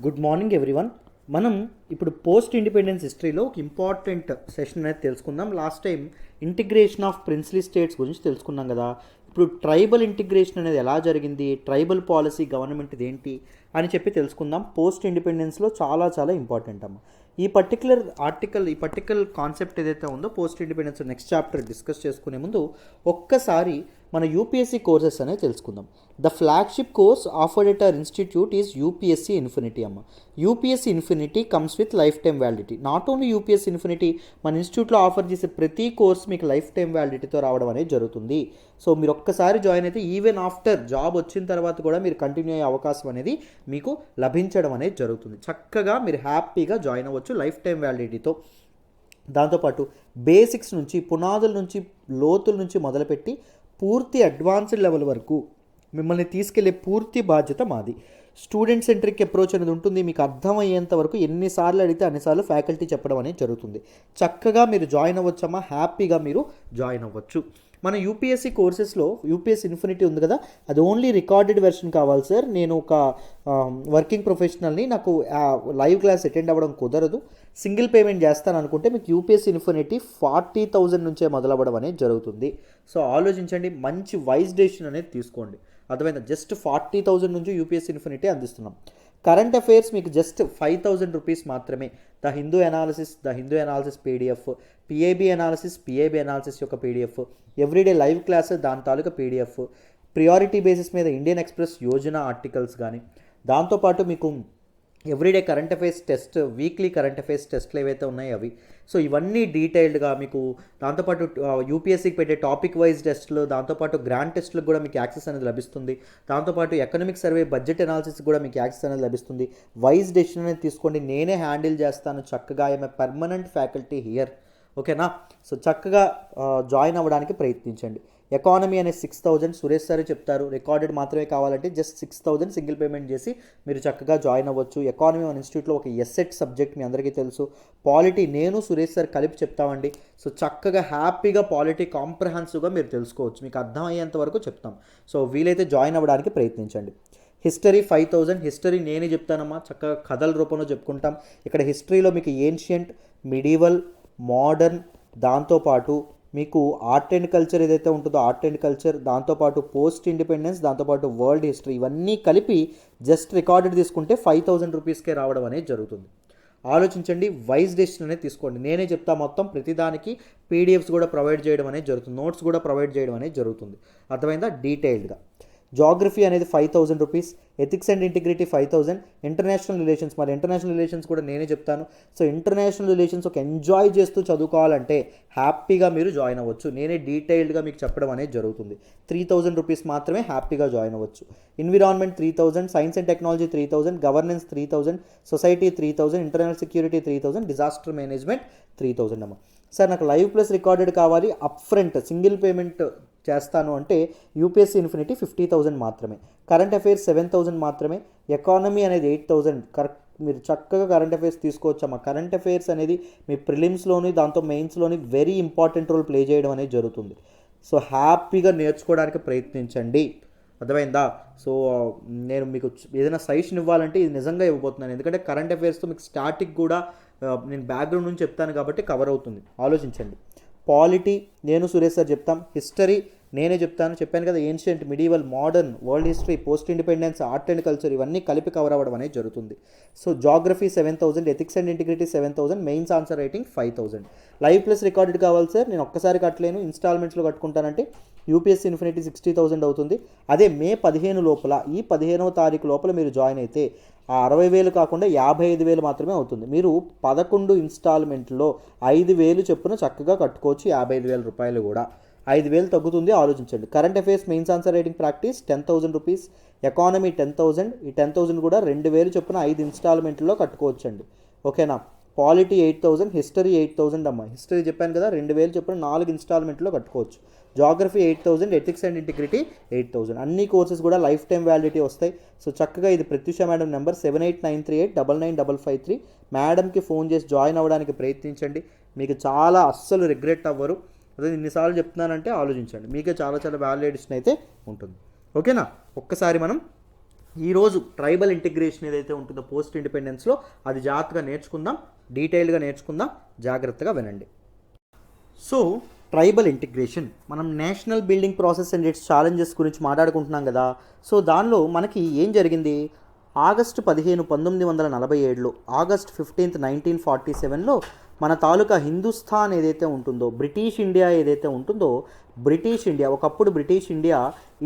Good morning everyone. మనం ఇప్పుడు post independence హిస్టరీలో ఒక ఇంపార్టెంట్ సెషన్ అనేది తెలుసుకుందాం. Last time integration of princely states గురించి తెలుసుకున్నాం కదా. ఇప్పుడు ట్రైబల్ ఇంటిగ్రేషన్ అనేది ఎలా జరిగింది, ట్రైబల్ పాలసీ గవర్నమెంట్ ఏంటి అని చెప్పి తెలుసుకుందాం. పోస్ట్ ఇండిపెండెన్స్లో చాలా చాలా ఇంపార్టెంట్ అమ్మ. ఈ పర్టికులర్ ఆర్టికల్, ఈ పర్టికులర్ కాన్సెప్ట్ ఏదైతే ఉందో post independence next chapter discuss చేసుకునే ముందు ఒక్కసారి మన యూపీఎస్సీ కోర్సెస్ అనేది తెలుసుకుందాం. The flagship course offered at our institute is UPSC infinity అమ్మ. UPSC infinity comes with lifetime validity. Not only UPSC infinity, మన ఇన్స్టిట్యూట్లో ఆఫర్ చేసే ప్రతి కోర్స్ మీకు లైఫ్ టైం వ్యాలిడిటీతో రావడం అనేది జరుగుతుంది. సో మీరు ఒక్కసారి జాయిన్ అయితే ఈవెన్ ఆఫ్టర్ జాబ్ వచ్చిన తర్వాత కూడా మీరు కంటిన్యూ అయ్యే అవకాశం అనేది మీకు లభించడం అనేది జరుగుతుంది. చక్కగా మీరు హ్యాపీగా జాయిన్ అవ్వచ్చు లైఫ్ టైం వ్యాలిడిటీతో. దాంతోపాటు బేసిక్స్ నుంచి, పునాదుల నుంచి, లోతుల నుంచి మొదలుపెట్టి పూర్తి అడ్వాన్స్డ్ లెవెల్ వరకు మిమ్మల్ని తీసుకెళ్లే పూర్తి బాధ్యత మాది. స్టూడెంట్ సెంట్రిక్ అప్రోచ్ అనేది ఉంటుంది. మీకు అర్థమయ్యేంత వరకు ఎన్నిసార్లు అడిగితే అన్నిసార్లు ఫ్యాకల్టీ చెప్పడం అనేది జరుగుతుంది. చక్కగా మీరు జాయిన్ అవ్వచ్చమ్మా, హ్యాపీగా మీరు జాయిన్ అవ్వచ్చు. మన యూపీఎస్సీ కోర్సెస్లో యూపీఎస్సీ ఇన్ఫినిటీ ఉంది కదా, అది ఓన్లీ రికార్డెడ్ వెర్షన్ కావాలి సార్. నేను ఒక వర్కింగ్ ప్రొఫెషనల్ని, నాకు లైవ్ క్లాస్ అటెండ్ అవ్వడం కుదరదు, సింగిల్ పేమెంట్ చేస్తాను అనుకుంటే మీకు యూపీఎస్సీ ఇన్ఫినిటీ 40,000 నుంచే మొదలవ్వడం అనేది జరుగుతుంది. సో ఆలోచించండి, మంచి వైజ్ డెసిషన్ అనేది తీసుకోండి. అర్థమైందా? జస్ట్ 40,000 నుంచి యూపీఎస్సీ ఇన్ఫినిటీ అందిస్తున్నాం. కరెంట్ అఫైర్స్ మీకు జస్ట్ 5,000 రూపీస్ మాత్రమే. The Hindu analysis PDF, PIB analysis యొక్క పీడిఎఫ్, ఎవ్రీడే లైవ్ క్లాస్ దాని తాలూకా పీడిఎఫ్, ప్రియారిటీ బేసిస్ మీద ఇండియన్ ఎక్స్ప్రెస్ యోజన ఆర్టికల్స్ కానీ, దాంతోపాటు మీకు everyday current affairs test, weekly current affairs టెస్ట్లు ఏవైతే ఉన్నాయో అవి. సో ఇవన్నీ డీటెయిల్డ్గా మీకు, దాంతోపాటు యూపీఎస్సీకి పెట్టే టాపిక్ వైజ్ టెస్ట్లు, దాంతోపాటు గ్రాండ్ టెస్ట్లకు కూడా మీకు యాక్సెస్ అనేది లభిస్తుంది. దాంతోపాటు ఎకనామిక్ సర్వే, బడ్జెట్ అనాలిసిస్ కూడా మీకు యాక్సెస్ అనేది లభిస్తుంది. వైజ్ డెసిషన్ అనేది తీసుకోండి, నేనే హ్యాండిల్ చేస్తాను చక్కగా. I'm a permanent faculty here. ఓకేనా? సో చక్కగా జాయిన్ అవ్వడానికి ప్రయత్నించండి. ఎకానమీ అనేది 6,000 సురేష్ సార్ చెప్తారు. రికార్డెడ్ మాత్రమే కావాలంటే జస్ట్ 6,000 సింగిల్ పేమెంట్ చేసి మీరు చక్కగా జాయిన్ అవ్వచ్చు. ఎకానమీ మన ఇన్స్టిట్యూట్లో ఒక ఎస్సెట్ సబ్జెక్ట్ మీ అందరికీ తెలుసు. పాలిటీ నేను సురేష్ సార్ కలిపి చెప్తామండి. సో చక్కగా హ్యాపీగా పాలిటీ కాంప్రహెన్సివ్గా మీరు తెలుసుకోవచ్చు, మీకు అర్థమయ్యేంత వరకు చెప్తాం. సో వీలైతే జాయిన్ అవ్వడానికి ప్రయత్నించండి. హిస్టరీ 5,000. హిస్టరీ నేనే చెప్తానమ్మా, చక్కగా కథల రూపంలో చెప్పుకుంటాం. ఇక్కడ హిస్టరీలో మీకు ఏన్షియంట్, మిడీవల్, మోడర్న్, దాంతోపాటు మీకు ఆర్ట్ అండ్ కల్చర్ ఏదైతే ఉంటుందో ఆర్ట్ అండ్ కల్చర్, దాంతోపాటు పోస్ట్ ఇండిపెండెన్స్, దాంతోపాటు వరల్డ్ హిస్టరీ, ఇవన్నీ కలిపి జస్ట్ రికార్డెడ్ తీసుకుంటే 5,000 రూపీస్కే రావడం అనేది జరుగుతుంది. ఆలోచించండి, వైజ్ డెసిషన్ అనేది తీసుకోండి. నేనే చెప్తా, మొత్తం ప్రతిదానికి పీడిఎఫ్స్ కూడా ప్రొవైడ్ చేయడం అనేది జరుగుతుంది, నోట్స్ కూడా ప్రొవైడ్ చేయడం అనేది జరుగుతుంది. అర్థమైందా? డీటెయిల్డ్గా. జాగ్రఫీ అనేది 5,000 rupees, ethics and integrity 5,000, international relations, మరి ఇంటర్నేషనల్ రిలేషన్స్ కూడా నేనే చెప్తాను. సో ఇంటర్నేషనల్ రిలేషన్స్ ఒక ఎంజాయ్ చేస్తూ చదువుకోవాలంటే హ్యాపీగా మీరు జాయిన్ అవ్వచ్చు. నేనే డీటెయిల్డ్గా మీకు చెప్పడం అనేది జరుగుతుంది. 3,000 రూపీస్ మాత్రమే హ్యాపీగా జాయిన్ అవ్వచ్చు. Environment 3,000, science and technology 3,000, governance 3,000, society 3,000, internal security 3,000, disaster management 3,000 అమ్మ. సార్ నాకు లైవ్ ప్లస్ రికార్డెడ్ కావాలి, అప్ ఫ్రంట్ సింగిల్ పేమెంట్ చేస్తాను అంటే యూపీఎస్సీ ఇన్ఫినిటీ 50,000 మాత్రమే. కరెంట్ అఫైర్స్ 7,000 మాత్రమే. ఎకానమీ అనేది 8,000. కరెక్ట్, మీరు చక్కగా కరెంట్ అఫైర్స్ తీసుకోవచ్చమ్మా. కరెంట్ అఫైర్స్ అనేది మీ ప్రిలిమ్స్లోని, దాంతో మెయిన్స్లోని వెరీ ఇంపార్టెంట్ రోల్ ప్లే చేయడం అనేది జరుగుతుంది. సో హ్యాపీగా నేర్చుకోవడానికి ప్రయత్నించండి. అర్థమైందా? సో నేను మీకు ఏదైనా సజెషన్ ఇవ్వాలంటే ఇది నిజంగా ఇవ్వబోతున్నాను, ఎందుకంటే కరెంట్ అఫైర్స్తో మీకు స్టాటిక్ కూడా నేను బ్యాక్గ్రౌండ్ నుంచి చెప్తాను కాబట్టి కవర్ అవుతుంది. ఆలోచించండి. పాలిటీ నేను సురేష్ సార్ చెప్తాం. హిస్టరీ నేనే చెప్పాను కదా, ancient, medieval, modern, world history, post independence, art and culture, ఇవన్నీ కలిపి కవర్ అవ్వడం అనేది జరుగుతుంది. So geography 7,000, ethics and integrity 7,000, mains answer writing 5,000. Live plus recorded కావాలి సార్, నేను ఒక్కసారి కట్టలేను, ఇన్స్టాల్మెంట్స్లో కట్టుకుంటానంటే యూపీఎస్సీ ఇన్ఫినిటీ 60,000 అవుతుంది. అదే మే 15 లోపల, ఈ 15వ తారీఖు లోపల మీరు జాయిన్ అయితే ఆ 60,000 కాకుండా 55,000 మాత్రమే అవుతుంది. మీరు 11 ఇన్స్టాల్మెంట్లో 5,000 చొప్పున చక్కగా కట్టుకోవచ్చు. 55,000 రూపాయలు కూడా 5,000 తగ్గుతుంది. ఆలోచించండి. Current affairs mains answer writing practice 10,000 rupees, economy 10,000. ఈ 10,000 కూడా 2,000 చొప్పున 5 ఇన్స్టాల్మెంట్లో కట్టుకోవచ్చండి. ఓకేనా? పాలిటీ 8,000, హిస్టరీ 8,000 అమ్మ. హిస్టరీ చెప్పాను కదా, 2,000 చొప్పున 4 ఇన్స్టాల్మెంట్లో కట్టుకోవచ్చు. Geography 8,000, ethics and integrity 8,000. అన్ని కోర్సెస్ కూడా లైఫ్ టైం వ్యాలిడిటీ వస్తాయి. సో చక్కగా ఇది ప్రత్యూష మేడం నెంబర్ 7893899553. మేడంకి ఫోన్ చేసి జాయిన్ అవ్వడానికి ప్రయత్నించండి. మీకు చాలా అస్సలు రిగ్రెట్ అవ్వరు. అదే ఇన్నిసార్లు చెప్తున్నానంటే ఆలోచించండి, మీకే చాలా చాలా వాల్యూ ఎడిషన్ అయితే ఉంటుంది. ఓకేనా? ఒక్కసారి మనం ఈరోజు ట్రైబల్ ఇంటిగ్రేషన్ ఏదైతే ఉంటుందో పోస్ట్ ఇండిపెండెన్స్లో అది జాగ్రత్తగా నేర్చుకుందాం, డీటెయిల్గా నేర్చుకుందాం, జాగ్రత్తగా వినండి. సో ట్రైబల్ ఇంటిగ్రేషన్, మనం national building process and it's challenges గురించి మాట్లాడుకుంటున్నాం కదా. సో దానిలో మనకి ఏం జరిగింది, ఆగస్టు 15, 1947లో, ఆగస్ట్ 15, 1947లో మన తాలూకా హిందుస్థాన్ ఏదైతే ఉంటుందో, బ్రిటిష్ ఇండియా ఏదైతే ఉంటుందో, బ్రిటిష్ ఇండియా ఒకప్పుడు British India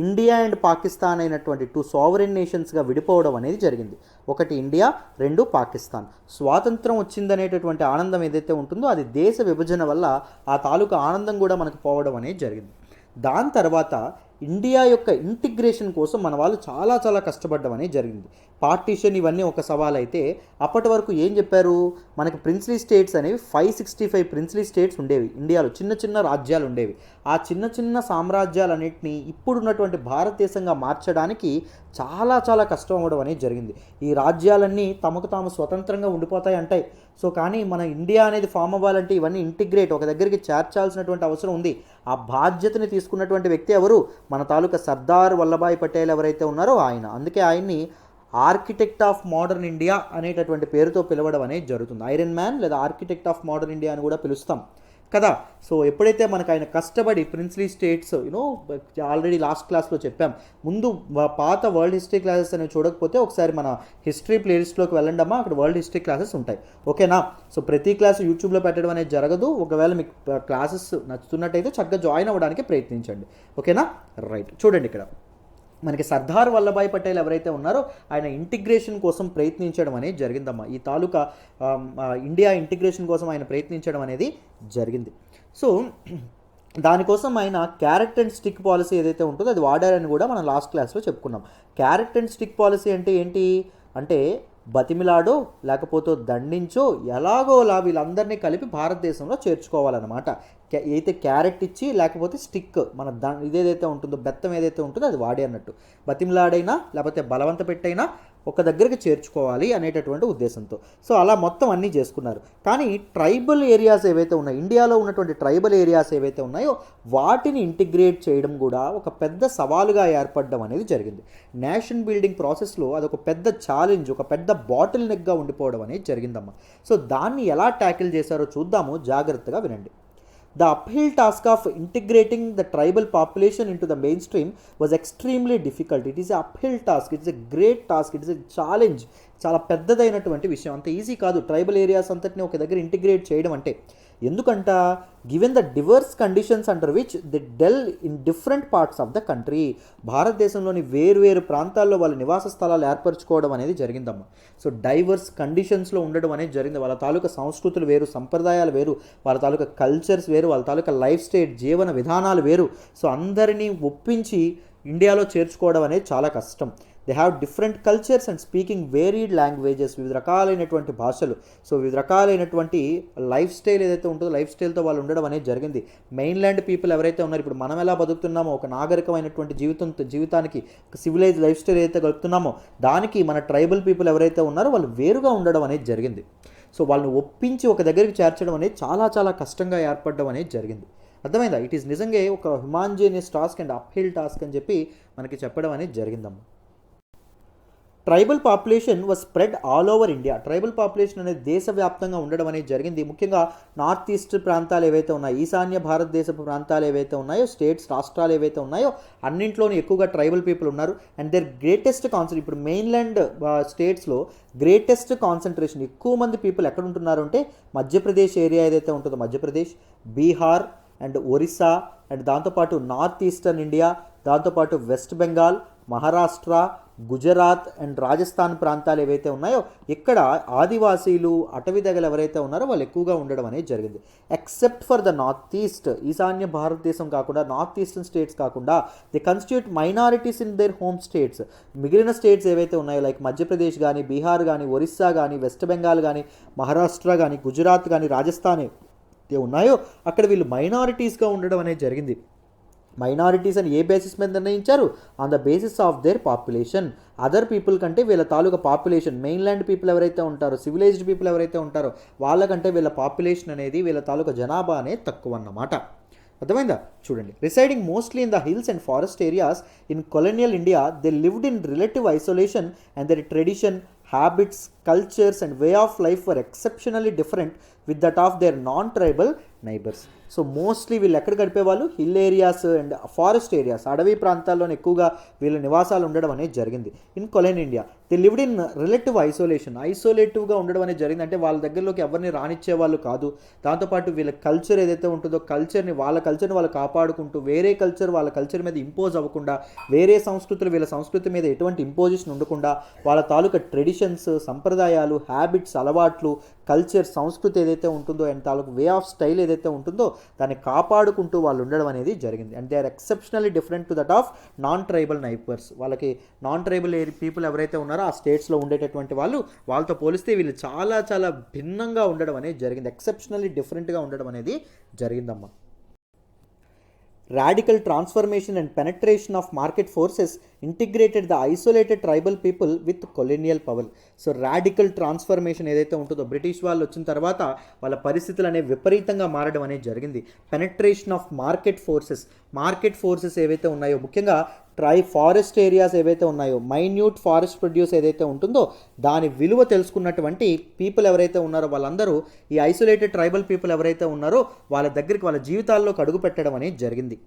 India and Pakistan అయినటువంటి 2 సావరెన్ నేషన్స్గా విడిపోవడం అనేది జరిగింది. ఒకటి ఇండియా, 2 పాకిస్తాన్. స్వాతంత్రం వచ్చిందనేటటువంటి ఆనందం ఏదైతే ఉంటుందో అది దేశ విభజన వల్ల ఆ తాలూకా ఆనందం కూడా మనకు పోవడం అనేది జరిగింది. దాని తర్వాత ఇండియా యొక్క ఇంటిగ్రేషన్ కోసం మన వాళ్ళు చాలా చాలా కష్టపడడం అనేది జరిగింది. పార్టీషన్ ఇవన్నీ ఒక సవాల్ అయితే, అప్పటి వరకు ఏం చెప్పారు, మనకి ప్రిన్స్లీ స్టేట్స్ అనేవి 565 ప్రిన్స్లీ స్టేట్స్ ఉండేవి ఇండియాలో, చిన్న చిన్న రాజ్యాలు ఉండేవి. ఆ చిన్న చిన్న సామ్రాజ్యాలన్నింటినీ ఇప్పుడున్నటువంటి భారతదేశంగా మార్చడానికి చాలా చాలా కష్టం అవ్వడం అనేది జరిగింది. ఈ రాజ్యాలన్నీ తమకు తాము స్వతంత్రంగా ఉండిపోతాయి అంటాయి. సో కానీ మన ఇండియా అనేది ఫామ్ అవ్వాలంటే ఇవన్నీ ఇంటిగ్రేట్ ఒక దగ్గరికి చేర్చాల్సినటువంటి అవసరం ఉంది. ఆ బాధ్యతని తీసుకున్నటువంటి వ్యక్తి ఎవరు, మన తాలూకా సర్దార్ వల్లభాయ్ పటేల్ ఎవరైతే ఉన్నారో ఆయన. అందుకే ఆయన్ని ఆర్కిటెక్ట్ ఆఫ్ మోడర్న్ ఇండియా అనేటటువంటి పేరుతో పిలవడం అనేది జరుగుతుంది. ఐరన్ మ్యాన్ లేదా ఆర్కిటెక్ట్ ఆఫ్ మోడర్న్ ఇండియా అని కూడా పిలుస్తాం కదా. సో ఎప్పుడైతే మనకు ఆయన కష్టపడి ప్రిన్స్లీ స్టేట్స్ ఆల్రెడీ లాస్ట్ క్లాస్లో చెప్పాం, ముందు పాత వరల్డ్ హిస్టరీ క్లాసెస్ అనేవి చూడకపోతే ఒకసారి మన హిస్టరీ ప్లేలిస్ట్లోకి వెళ్ళండి అమ్మా, అక్కడ వరల్డ్ హిస్టరీ క్లాసెస్ ఉంటాయి, ఓకేనా. సో ప్రతి క్లాసు యూట్యూబ్లో పెట్టడం అనేది జరగదు. ఒకవేళ మీకు క్లాసెస్ నచ్చుతున్నట్టయితే చక్కగా జాయిన్ అవ్వడానికి ప్రయత్నించండి, ఓకేనా. రైట్, చూడండి ఇక్కడ మనకి సర్దార్ వల్లభాయ్ పటేల్ ఎవరైతే ఉన్నారో ఆయన ఇంటిగ్రేషన్ కోసం ప్రయత్నించడం అనేది జరిగిందమ్మా. ఈ తాలూకా ఇండియా ఇంటిగ్రేషన్ కోసం ఆయన ప్రయత్నించడం అనేది జరిగింది. సో దానికోసం ఆయన క్యారెట్ అండ్ స్టిక్ పాలసీ ఏదైతే ఉంటుందో అది వాడారని కూడా మనం లాస్ట్ క్లాస్లో చెప్పుకున్నాం. క్యారెట్ అండ్ స్టిక్ పాలసీ అంటే ఏంటి అంటే, బతిమిలాడో లేకపోతే దండించో ఎలాగోలా వీళ్ళందరినీ కలిపి భారతదేశంలో చేర్చుకోవాలన్నమాట. అయితే క్యారెట్ ఇచ్చి లేకపోతే స్టిక్ మన ఇదేదైతే ఉంటుందో బెత్తం ఏదైతే ఉంటుందో అది వాడే అన్నట్టు, బతిమిలాడైనా లేకపోతే బలవంత పెట్టైనా ఒక దగ్గరికి చేర్చుకోవాలి అనేటటువంటి ఉద్దేశంతో. సో అలా మొత్తం అన్నీ చేసుకున్నారు. కానీ ట్రైబల్ ఏరియాస్ ఏవైతే ఉన్నాయో, ఇండియాలో ఉన్నటువంటి ట్రైబల్ ఏరియాస్ ఏవైతే ఉన్నాయో వాటిని ఇంటిగ్రేట్ చేయడం కూడా ఒక పెద్ద సవాలుగా ఏర్పడడం అనేది జరిగింది. నేషన్ బిల్డింగ్ ప్రాసెస్లో అదొక పెద్ద ఛాలెంజ్, ఒక పెద్ద బాటిల్ నెక్గా ఉండిపోవడం అనేది జరిగిందమ్మా. సో దాన్ని ఎలా ట్యాకిల్ చేశారో చూద్దాము, జాగ్రత్తగా వినండి. The uphill task of integrating the tribal population into the mainstream was extremely difficult. It is an uphill task. It is a great task. It is a challenge. చాలా పెద్దదైనటువంటి విషయం, అంత ఈజీ కాదు ట్రైబల్ ఏరియాస్ అంతటిని ఒక దగ్గర integrate చేయడం అంటే. ఎందుకంట, given the diverse conditions under which they dwell in different parts of the country, భారతదేశంలోని వేరు ప్రాంతాల్లో వాళ్ళ నివాస స్థలాలు ఏర్పరచుకోవడం అనేది జరిగిందమ్మా. సో డైవర్స్ కండిషన్స్లో ఉండడం అనేది జరిగింది. వాళ్ళ తాలూకా సంస్కృతులు వేరు, సంప్రదాయాలు వేరు, వాళ్ళ తాలూకా కల్చర్స్ వేరు, వాళ్ళ తాలూకా లైఫ్ స్టైల్ జీవన విధానాలు వేరు. సో అందరినీ ఒప్పించి ఇండియాలో చేర్చుకోవడం అనేది చాలా కష్టం. They have different cultures and speaking varied languages, వివిధ రకాలైనటువంటి భాషలు, సో వివిధ రకాలైనటువంటి లైఫ్ స్టైల్ ఏదైతే ఉంటుందో లైఫ్ స్టైల్తో వాళ్ళు ఉండడం అనేది జరిగింది. మెయిన్ల్యాండ్ పీపుల్ ఎవరైతే ఉన్నారో, ఇప్పుడు మనం ఎలా బతుకుతున్నామో ఒక నాగరికమైనటువంటి జీవితానికి ఒక సివిలైజ్ లైఫ్ స్టైల్ ఏదైతే గడుపుతున్నామో దానికి మన ట్రైబల్ పీపుల్ ఎవరైతే ఉన్నారో వాళ్ళు వేరుగా ఉండడం అనేది జరిగింది. సో వాళ్ళని ఒప్పించి ఒక దగ్గరికి చేర్చడం అనేది చాలా చాలా కష్టంగా ఏర్పడడం అనేది జరిగింది. అర్థమైందా? ఇట్ ఈస్ నిజంగా ఒక హ్యుమానిటేరియస్ టాస్క్ అండ్ అప్హిల్ టాస్క్ అని చెప్పి మనకి చెప్పడం అనేది జరిగిందమ్మా. Tribal population was spread all over India. Tribal population అనేది దేశవ్యాప్తంగా ఉండడం అనేది జరిగింది. ముఖ్యంగా నార్త్ ఈస్ట్ ప్రాంతాలు ఏవైతే ఉన్నాయో, ఈశాన్య భారతదేశపు ప్రాంతాలు ఏవైతే ఉన్నాయో, స్టేట్స్ రాష్ట్రాలు ఏవైతే ఉన్నాయో అన్నింట్లోనూ ఎక్కువగా ట్రైబల్ పీపుల్ ఉన్నారు. అండ్ దేర్ గ్రేటెస్ట్ కాన్సెంట్రేషన్, ఇప్పుడు మెయిన్లాండ్ స్టేట్స్లో గ్రేటెస్ట్ కాన్సన్ట్రేషన్ ఎక్కువ మంది పీపుల్ ఎక్కడ ఉంటున్నారు అంటే మధ్యప్రదేశ్ ఏరియా ఏదైతే ఉంటుందో, మధ్యప్రదేశ్, బీహార్ అండ్ ఒరిస్సా, అండ్ దాంతోపాటు నార్త్ ఈస్టర్న్ ఇండియా, దాంతోపాటు వెస్ట్ బెంగాల్, మహారాష్ట్ర, గుజరాత్ అండ్ రాజస్థాన్ ప్రాంతాలు ఏవైతే ఉన్నాయో ఇక్కడ ఆదివాసీలు, అటవీ తెగలు ఎవరైతే ఉన్నారో వాళ్ళు ఎక్కువగా ఉండడం అనేది జరిగింది. Except for the north east, ఈశాన్య భారతదేశం కాకుండా నార్త్ ఈస్టర్న్ స్టేట్స్ కాకుండా the constitute minorities in there home states. మిగిలిన స్టేట్స్ ఏవైతే ఉన్నాయో లైక్ మధ్యప్రదేశ్ కానీ, బీహార్ కానీ, ఒరిస్సా కానీ, వెస్ట్ బెంగాల్ కానీ, మహారాష్ట్ర కానీ, గుజరాత్ కానీ, రాజస్థాన్ ఉన్నాయో అక్కడ వీళ్ళు మైనారిటీస్గా ఉండడం అనేది జరిగింది. మైనారిటీస్ అని ఏ బేసిస్ మీద నిర్ణయించారు? On the basis of their population. Other people కంటే వీళ్ళ తాలూకా పాపులేషన్, మెయిన్లాండ్ పీపుల్ ఎవరైతే ఉంటారో, సివిలైజ్డ్ పీపుల్ ఎవరైతే ఉంటారో వాళ్ళకంటే వీళ్ళ పాపులేషన్ అనేది, వీళ్ళ తాలూకా జనాభా అనేది తక్కువ అన్నమాట. అర్థమైందా? చూడండి, residing mostly in the hills and forest areas in colonial India they lived in relative isolation and their tradition, habits, cultures and way of life were exceptionally different with that of their non tribal neighbours. So mostly వీళ్ళు ఎక్కడ గడిపేవాళ్ళు? Hill areas and forest areas, అడవి ప్రాంతాల్లోనే ఎక్కువగా వీళ్ళ నివాసాలు ఉండడం అనేది జరిగింది. In colonial India they lived in relative isolation, ఐసోలేటివ్గా ఉండడం అనేది జరిగింది. అంటే వాళ్ళ దగ్గరలోకి ఎవరిని రానిచ్చే వాళ్ళు కాదు. దాంతోపాటు వీళ్ళ కల్చర్ ఏదైతే ఉంటుందో కల్చర్ని వాళ్ళు కాపాడుకుంటూ, వేరే కల్చర్ వాళ్ళ కల్చర్ మీద ఇంపోజ్ అవ్వకుండా, వేరే సంస్కృతులు వీళ్ళ సంస్కృతి మీద ఎటువంటి ఇంపోజిషన్ ఉండకుండా, వాళ్ళ తాలూకా ట్రెడిషన్స్, సంప్రదాయాలు, హ్యాబిట్స్, అలవాట్లు, కల్చర్, సంస్కృతి ఏదైతే ఉంటుందో అండ్ తాలూకు వే ఆఫ్ స్టైల్ ఏదైతే ఉంటుందో దాన్ని కాపాడుకుంటూ వాళ్ళు ఉండడం అనేది జరిగింది. And they are exceptionally different to that of non tribal neighbours. వాళ్ళకి నాన్ ట్రైబల్ పీపుల్ ఎవరైతే ఉన్నారో ఆ స్టేట్స్లో ఉండేటటువంటి వాళ్ళతో పోలిస్తే వీళ్ళు చాలా చాలా భిన్నంగా ఉండడం అనేది జరిగింది. ఎక్సెప్షనల్లీ డిఫరెంట్గా ఉండడం అనేది జరిగిందమ్మా. Radical transformation and penetration of market forces integrated the isolated tribal people with colonial power. So radical transformation ఏదైతే ఉంటుందో, బ్రిటిష్ వాళ్ళు వచ్చిన తర్వాత వాళ్ళ పరిస్థితులు అనేవి విపరీతంగా మారడం అనేది జరిగింది. పెనట్రేషన్ ఆఫ్ మార్కెట్ ఫోర్సెస్ ఏవైతే ఉన్నాయో, ముఖ్యంగా ఫారెస్ట్ ఏరియాస్ ఏవైతే ఉన్నాయో, మైన్యూట్ ఫారెస్ట్ ప్రొడ్యూస్ ఏదైతే ఉంటుందో దాని విలువ తెలుసుకున్నటువంటి పీపుల్ ఎవరైతే ఉన్నారో వాళ్ళందరూ ఈ ఐసోలేటెడ్ ట్రైబల్ పీపుల్ ఎవరైతే ఉన్నారో వాళ్ళ దగ్గరికి, వాళ్ళ జీవితాల్లోకి అడుగు పెట్టడం అనేది జరిగింది.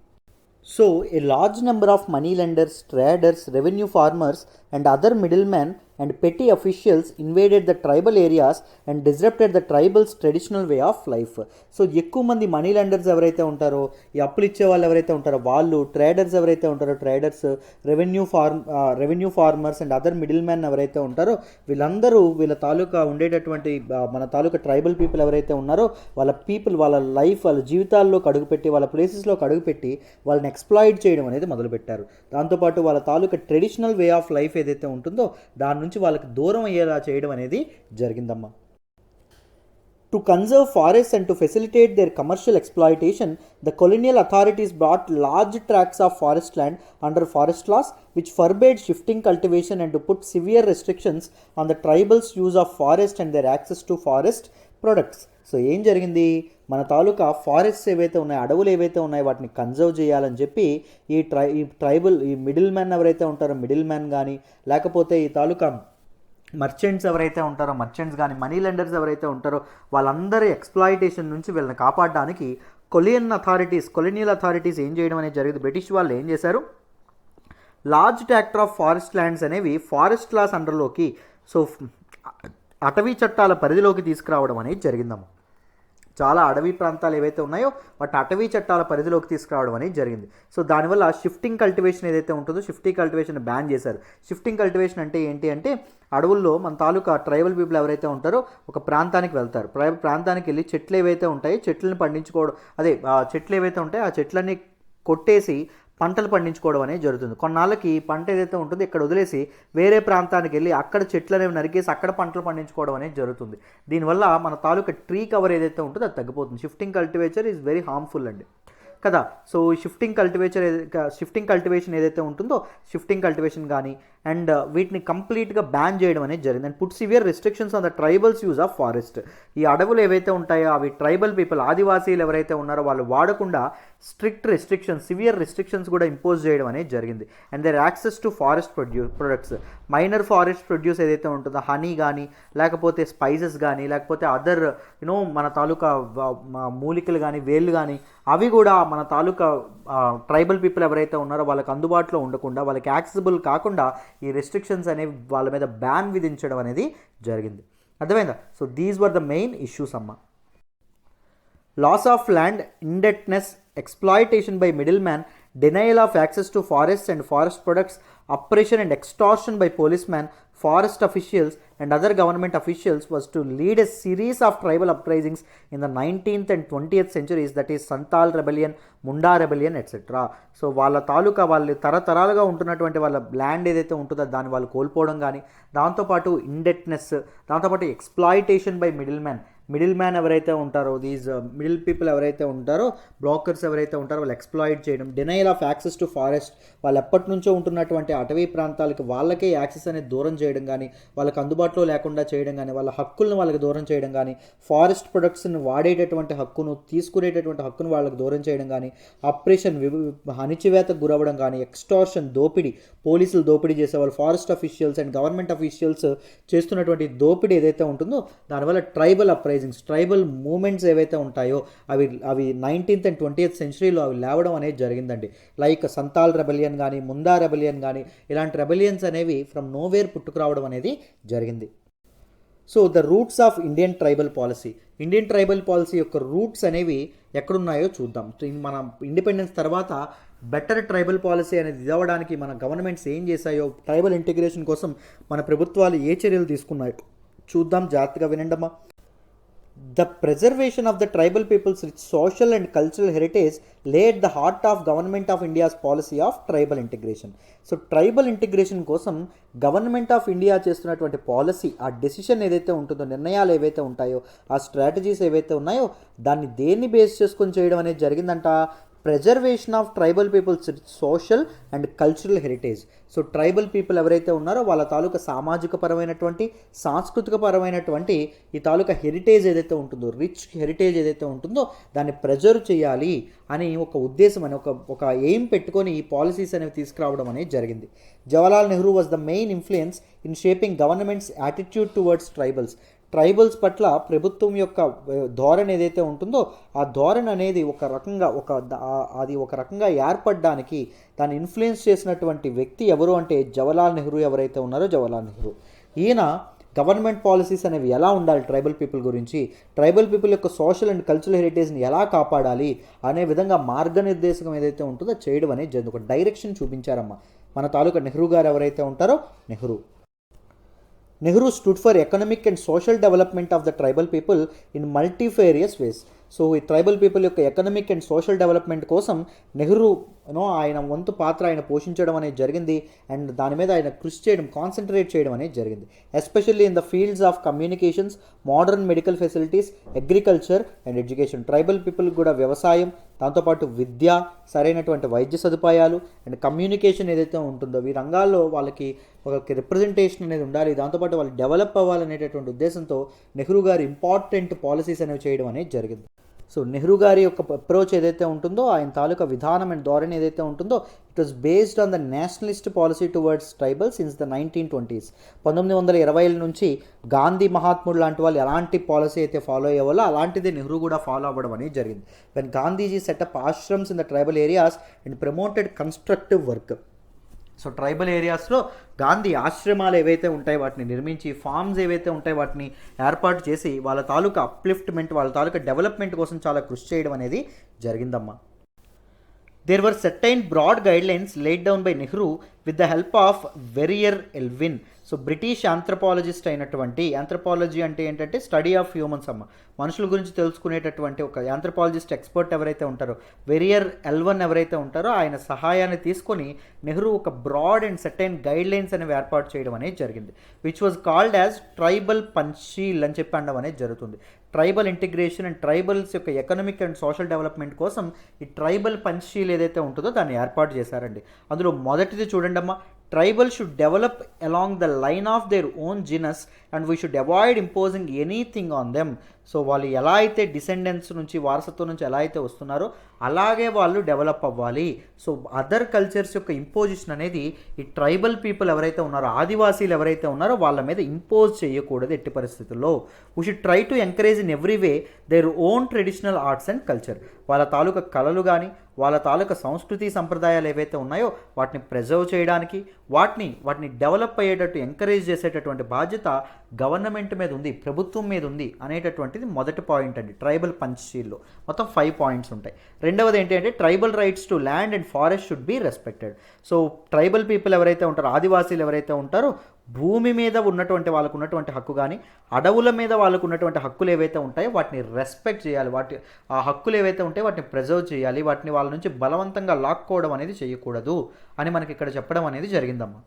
So a large number of money lenders, traders, revenue farmers and other middle man and petty officials invaded the tribal areas and disrupted the tribals traditional way of life. So ఎక్కువ మంది మనీ లెండర్స్ ఎవరైతే ఉంటారో, ఈ అప్పులు ఇచ్చే వాళ్ళు ఎవరైతే ఉంటారో వాళ్ళు, ట్రేడర్స్ ఎవరైతే ఉంటారో traders, revenue farmers and other middle man ఎవరైతే ఉంటారో వీళ్ళందరూ వీళ్ళ తాలూకా ఉండేటటువంటి మన తాలూకా ట్రైబల్ పీపుల్ ఎవరైతే ఉన్నారో వాళ్ళ లైఫ్, వాళ్ళ జీవితాల్లోకి అడుగుపెట్టి, వాళ్ళ ప్లేసెస్లోకి అడుగుపెట్టి వాళ్ళని ఎక్స్ప్లాయిట్ చేయడం అనేది మొదలుపెట్టారు. దాంతోపాటు వాళ్ళ తాలూకా ట్రెడిషనల్ వే ఆఫ్ లైఫ్ ఏదైతే ఉంటుందో దాని నుంచి వాళ్ళకి దూరం అయ్యేలా చేయడం అనేది జరిగిందమ్మా. To conserve forests and to facilitate their commercial exploitation, the colonial authorities brought large tracts of forest land under forest laws, which forbade shifting cultivation and to put severe restrictions on the tribals' use of forest and their access to forest products. So ఏం జరిగింది? మన తాలూకా forests ఏవైతే ఉన్నాయో, అడవులు ఏవైతే ఉన్నాయో వాటిని conserve చేయాలని చెప్పి ఈ మిడిల్ మ్యాన్ ఎవరైతే ఉంటారో మిడిల్ మ్యాన్ కానీ, లేకపోతే ఈ తాలూకా మర్చెంట్స్ ఎవరైతే ఉంటారో మర్చెంట్స్ కానీ, మనీ లెండర్స్ ఎవరైతే ఉంటారో వాళ్ళందరి ఎక్స్ప్లాయిటేషన్ నుంచి వీళ్ళని కాపాడడానికి కొలోనియల్ అథారిటీస్ ఏం చేయడం అనేది జరిగింది. బ్రిటిష్ వాళ్ళు ఏం చేశారు? Large tract of forest lands అనేవి ఫారెస్ట్ లాస్ అండర్లోకి, సో అటవీ చట్టాల పరిధిలోకి తీసుకురావడం అనేది జరిగిందమ్మ. చాలా అడవి ప్రాంతాలు ఏవైతే ఉన్నాయో వాటి అటవీ చట్టాల పరిధిలోకి తీసుకురావడం అనేది జరిగింది. సో దానివల్ల షిఫ్టింగ్ కల్టివేషన్ ఏదైతే ఉంటుందో షిఫ్టింగ్ కల్టివేషన్ బ్యాన్ చేశారు. షిఫ్టింగ్ కల్టివేషన్ అంటే ఏంటి అంటే, అడవుల్లో మన తాలూకా ట్రైబల్ పీపుల్ ఎవరైతే ఉంటారో ఒక ప్రాంతానికి వెళ్తారు. ప్రాంతానికి వెళ్ళి చెట్లు ఏవైతే ఉంటాయో చెట్లను పండించుకోవడం, చెట్లు ఏవైతే ఉంటాయో ఆ చెట్లన్నీ కొట్టేసి పంటలు పండించుకోవడం అనేది జరుగుతుంది. కొన్నాళ్ళకి పంట ఏదైతే ఉంటుందో ఇక్కడ వదిలేసి వేరే ప్రాంతానికి వెళ్ళి అక్కడ చెట్లు అనేవి నరికేసి అక్కడ పంటలు పండించుకోవడం అనేది జరుగుతుంది. దీనివల్ల మన తాలూకా ట్రీ కవర్ ఏదైతే ఉంటుందో అది తగ్గిపోతుంది. షిఫ్టింగ్ కల్టివేచర్ ఈజ్ వెరీ హార్మ్ఫుల్ అండి కదా. సో షిఫ్టింగ్ కల్టివేషన్ ఏదైతే ఉంటుందో షిఫ్టింగ్ కల్టివేషన్ కానీ అండ్ వీటిని కంప్లీట్గా బ్యాన్ చేయడం అనేది జరిగింది. And put severe restrictions on the tribals use of forest. ఈ అడవులు ఏవైతే ఉంటాయో అవి ట్రైబల్ పీపుల్, ఆదివాసీలు ఎవరైతే ఉన్నారో వాళ్ళు వాడకుండా సివియర్ రిస్ట్రిక్షన్స్ కూడా ఇంపోజ్ చేయడం అనేది జరిగింది. And their access to forest products, minor forest produce ఏదైతే ఉంటుందో హనీ కానీ, లేకపోతే స్పైసెస్ కానీ, లేకపోతే అదర్ మన తాలూకా మూలికలు కానీ, వేళ్ళు కానీ, అవి కూడా మన తాలూకా ట్రైబల్ పీపుల్ ఎవరైతే ఉన్నారో వాళ్ళకి అందుబాటులో ఉండకుండా, వాళ్ళకి యాక్సెసిబుల్ కాకుండా ఈ రెస్ట్రిక్షన్స్ అనేవి వాళ్ళ మీద బ్యాన్ విధించడం అనేది జరిగింది. అర్థమైందా? So these were the main issues అమ్మ. Loss of land, indebtedness, exploitation by middlemen, denial of access to forests and forest products, oppression and extortion by policemen, forest officials and other government officials was to lead a series of tribal uprisings in the 19th and 20th centuries, that is Santal rebellion, Munda rebellion, etc. So వాళ్ళ తాలూకా వాళ్ళు తరతరాలుగా ఉంటున్నటువంటి వాళ్ళ land ఏదైతే ఉంటుందో దాన్ని వాళ్ళు కోల్పోవడం కానీ, దాంతోపాటు ఇండెట్నెస్, దాంతోపాటు exploitation by middle man, middle man ఎవరైతే ఉంటారో, దీస్ మిడిల్ పీపుల్ ఎవరైతే ఉంటారో, బ్రోకర్స్ ఎవరైతే ఉంటారో వాళ్ళు ఎక్స్ప్లాయిట్ చేయడం, denial of access to forest, వాళ్ళు ఎప్పటి నుంచో ఉంటున్నటువంటి అటవీ ప్రాంతాలకు వాళ్ళకే యాక్సెస్ అనేది దూరం చేయడం కానీ, వాళ్ళకి అందుబాటులో లేకుండా చేయడం కానీ, వాళ్ళ హక్కులను వాళ్ళకి దూరం చేయడం కానీ, ఫారెస్ట్ ప్రొడక్ట్స్ని వాడేటటువంటి హక్కును, తీసుకునేటటువంటి హక్కును వాళ్ళకి దూరం చేయడం కానీ, అప్రెషన్ అణిచివేతకు గురవ్వడం కానీ, ఎక్స్టార్షన్ దోపిడీ, పోలీసులు దోపిడీ చేసేవాళ్ళు, forest officials and government officials చేస్తున్నటువంటి దోపిడీ ఏదైతే ఉంటుందో దానివల్ల ట్రైబల్ అప్రైజింగ్స్, ట్రైబల్ మూమెంట్స్ ఏవైతే ఉంటాయో అవి 19th and 20th సెంచరీలో అవి లేవడం అనేది జరిగిందండి. లైక్ సంతాల్ రెబెలియన్ కానీ, ముందా రెబెలియన్ కానీ, ఇలాంటి రెబెలియన్స్ అనేవి ఫ్రమ్ నోవేర్ పుట్టుకురావడం అనేది జరిగింది. So the roots of Indian tribal policy, Indian tribal policy యొక్క రూట్స్ అనేవి ఎక్కడున్నాయో చూద్దాం. మన ఇండిపెండెన్స్ తర్వాత బెటర్ ట్రైబల్ పాలసీ అనేది ఇవ్వడానికి మన గవర్నమెంట్స్ ఏం చేశాయో, ట్రైబల్ ఇంటిగ్రేషన్ కోసం మన ప్రభుత్వాలు ఏ చర్యలు తీసుకున్నాయో చూద్దాం. జాగ్రత్తగా వినండమ్మా. The preservation of the tribal people's rich social and cultural heritage lay at the heart of Government of India's policy of tribal integration. So tribal integration కోసం గవర్నమెంట్ ఆఫ్ ఇండియా చేస్తున్నటువంటి policy, ఆ decision ఏదైతే ఉంటుందో, నిర్ణయాలు ఏవైతే ఉంటాయో, ఆ strategies ఏవైతే ఉన్నాయో దాన్ని దేన్ని బేస్ చేసుకొని చేయడం అనేది జరిగిందంట. Preservation of tribal people's social and cultural heritage. So tribal people ఎవరైతే ఉన్నారో వాళ్ళ తాలూకా సామాజిక పరమైనటువంటి, సాంస్కృతిక పరమైనటువంటి ఈ తాలూకా హెరిటేజ్ ఏదైతే ఉంటుందో, రిచ్ హెరిటేజ్ ఏదైతే ఉంటుందో దాన్ని ప్రెజర్వ్ చేయాలి అని ఒక ఉద్దేశం అని ఒక ఎయిమ్ పెట్టుకొని ఈ పాలసీస్ అనేవి తీసుకురావడం అనేది జరిగింది. Jawaharlal Nehru was the main influence in shaping governments attitude towards tribals. Tribals పట్ల ప్రభుత్వం యొక్క ధోరణి ఏదైతే ఉంటుందో ఆ ధోరణి అనేది ఒక రకంగా ఏర్పడడానికి దాన్ని ఇన్ఫ్లుయెన్స్ చేసినటువంటి వ్యక్తి ఎవరు అంటే జవహర్లాల్ నెహ్రూ ఎవరైతే ఉన్నారో జవహర్లాల్ నెహ్రూ. ఈయన గవర్నమెంట్ పాలసీస్ అనేవి ఎలా ఉండాలి, ట్రైబల్ పీపుల్ గురించి, ట్రైబల్ పీపుల్ యొక్క సోషల్ అండ్ కల్చరల్ హెరిటేజ్ని ఎలా కాపాడాలి అనే విధంగా మార్గనిర్దేశకం ఏదైతే ఉంటుందో చేయడం అనేది జరిగింది. ఒక డైరెక్షన్ చూపించారమ్మా మన తాలూకా నెహ్రూ గారు ఎవరైతే ఉంటారో Nehru stood for economic and social development of the tribal people in multifarious ways. So ఈ ట్రైబల్ పీపుల్ యొక్క ఎకనామిక్ అండ్ సోషల్ డెవలప్మెంట్ కోసం నెహ్రూ ఆయన వంతు పాత్ర ఆయన పోషించడం అనేది జరిగింది. అండ్ దాని మీద ఆయన కృషి చేయడం, కాన్సన్ట్రేట్ చేయడం అనేది జరిగింది. Especially in the fields of communications, modern medical facilities, agriculture and education. Tribal people కూడా వ్యవసాయం, దాంతోపాటు విద్య, సరైనటువంటి వైద్య సదుపాయాలు అండ్ కమ్యూనికేషన్ ఏదైతే ఉంటుందో ఈ రంగాల్లో వాళ్ళకి ఒక రిప్రజెంటేషన్ అనేది ఉండాలి. దాంతోపాటు వాళ్ళు డెవలప్ అవ్వాలనేటటువంటి ఉద్దేశంతో నెహ్రూ గారు ఇంపార్టెంట్ పాలసీస్ అనేవి చేయడం అనేది జరిగింది. సో నెహ్రూ గారి యొక్క అప్రోచ్ ఏదైతే ఉంటుందో, ఆయన తాలూకా విధానం అండ్ ధోరణి ఏదైతే ఉంటుందో it was based on the Nationalist policy towards tribal since the 1920s. 1920ల నుంచి గాంధీ, మహాత్ముడు లాంటి వాళ్ళు ఎలాంటి పాలసీ అయితే ఫాలో అయ్యేవాళ్ళో అలాంటిదే నెహ్రూ కూడా ఫాలో అవ్వడం అనేది జరిగింది. When Gandhiji setup ashrams in the tribal areas and promoted constructive work. So tribal ఏరియాస్లో గాంధీ ఆశ్రమాలు ఏవైతే ఉంటాయో వాటిని నిర్మించి, ఫార్మ్స్ ఏవైతే ఉంటాయో వాటిని ఏర్పాటు చేసి వాళ్ళ తాలూకా అప్లిఫ్ట్మెంట్, వాళ్ళ తాలూకా డెవలప్మెంట్ కోసం చాలా కృషి చేయడం అనేది జరిగిందమ్మా. There were certain broad guidelines laid down by Nehru with the help of Verrier Elwin. So British anthropologist అయినటువంటి, ఆంథ్రపాలజీ అంటే ఏంటంటే స్టడీ ఆఫ్ హ్యూమన్స్ అమ్మ, మనుషుల గురించి తెలుసుకునేటటువంటి ఒక ఆంథ్రపాలజిస్ట్ ఎక్స్పర్ట్ ఎవరైతే ఉంటారో, వెరియర్ ఎల్వన్ ఎవరైతే ఉంటారో ఆయన సహాయాన్ని తీసుకొని నెహ్రూ ఒక broad and certain guidelines అనేవి ఏర్పాటు చేయడం అనేది జరిగింది. Which was called as tribal Panchsheel అని చెప్పి అనడం అనేది జరుగుతుంది. ట్రైబల్ ఇంటిగ్రేషన్ అండ్ ట్రైబల్స్ యొక్క ఎకనామిక్ అండ్ సోషల్ డెవలప్మెంట్ కోసం ఈ ట్రైబల్ పంచీల్ ఏదైతే ఉంటుందో దాన్ని ఏర్పాటు చేశారండి. అందులో మొదటిది చూడండి అమ్మా, tribal should develop along the line of their own genus and we should avoid imposing anything on them. So వాళ్ళు ఎలా అయితే డిసెండెంట్స్ నుంచి, వారసత్వం నుంచి ఎలా అయితే వస్తున్నారో అలాగే వాళ్ళు డెవలప్ అవ్వాలి. సో అదర్ కల్చర్స్ యొక్క ఇంపోజిషన్ అనేది ఈ ట్రైబల్ పీపుల్ ఎవరైతే ఉన్నారో, ఆదివాసీలు ఎవరైతే ఉన్నారో వాళ్ళ మీద ఇంపోజ్ చేయకూడదు ఎట్టి పరిస్థితుల్లో. We should try to encourage in every way their own traditional arts and culture. వాళ్ళ తాలూకా కళలు కానీ, వాళ్ళ తాలూకా సంస్కృతి సంప్రదాయాలు ఏవైతే ఉన్నాయో వాటిని ప్రిజర్వ్ చేయడానికి, వాటిని డెవలప్ అయ్యేటట్టు ఎంకరేజ్ చేసేటటువంటి బాధ్యత గవర్నమెంట్ మీద ఉంది, ప్రభుత్వం మీద ఉంది అనేటటువంటిది మొదటి పాయింట్ అండి. ట్రైబల్ పంచీల్లో మొత్తం 5 పాయింట్స్ ఉంటాయి. రెండవది ఏంటంటే tribal rights to land and forest should be respected. So tribal people ఎవరైతే ఉంటారో, ఆదివాసీలు ఎవరైతే ఉంటారో భూమి మీద ఉన్నటువంటి వాళ్ళకు ఉన్నటువంటి హక్కు కానీ, అడవుల మీద వాళ్ళకు ఉన్నటువంటి హక్కులు ఏవైతే ఉంటాయో వాటిని రెస్పెక్ట్ చేయాలి. ఆ హక్కులు ఏవైతే ఉంటాయో వాటిని ప్రిజర్వ్ చేయాలి. వాటిని వాళ్ళ నుంచి బలవంతంగా లాక్కోవడం అనేది చేయకూడదు అని మనకి ఇక్కడ చెప్పడం అనేది జరిగిందమ్మా.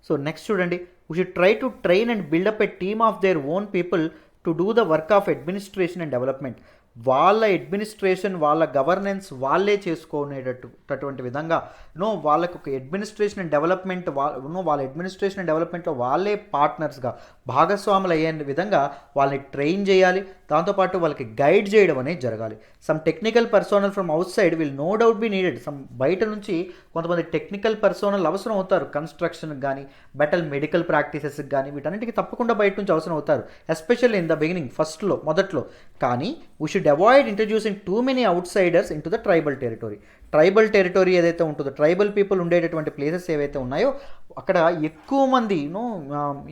సో నెక్స్ట్ చూడండి, we should try to train and build up a team of their own people to do the work of administration and development. వాళ్ళ అడ్మినిస్ట్రేషన్, వాళ్ళ గవర్నెన్స్ వాళ్ళే చేసుకునేటటువంటి విధంగా వాళ్ళకు ఒక అడ్మినిస్ట్రేషన్ అండ్ డెవలప్మెంట్ వాళ్ళ అడ్మినిస్ట్రేషన్ అండ్ డెవలప్మెంట్లో వాళ్ళే పార్ట్నర్స్గా భాగస్వాములు అయ్యే విధంగా వాళ్ళని ట్రైన్ చేయాలి. దాంతోపాటు వాళ్ళకి గైడ్ చేయడం అనేది జరగాలి. Some technical personnel from out side will know doubt B needed. Some బయట నుంచి కొంతమంది టెక్నికల్ పర్సోనల్ అవసరం అవుతారు, కన్స్ట్రక్షన్కి కానీ బెటర్ మెడికల్ ప్రాక్టీసెస్కి కానీ వీటన్నిటికీ తప్పకుండా బయట నుంచి అవసరం అవుతారు, ఎస్పెషల్లీ ఇన్ ద బిగినింగ్, మొదట్లో. కానీ we should avoid introducing too many outsiders into the tribal territory. Tribal territory ఏదైతే ఉంటుందో, ట్రైబల్ పీపుల్ ఉండేటటువంటి ప్లేసెస్ ఏవైతే ఉన్నాయో అక్కడ ఎక్కువ మంది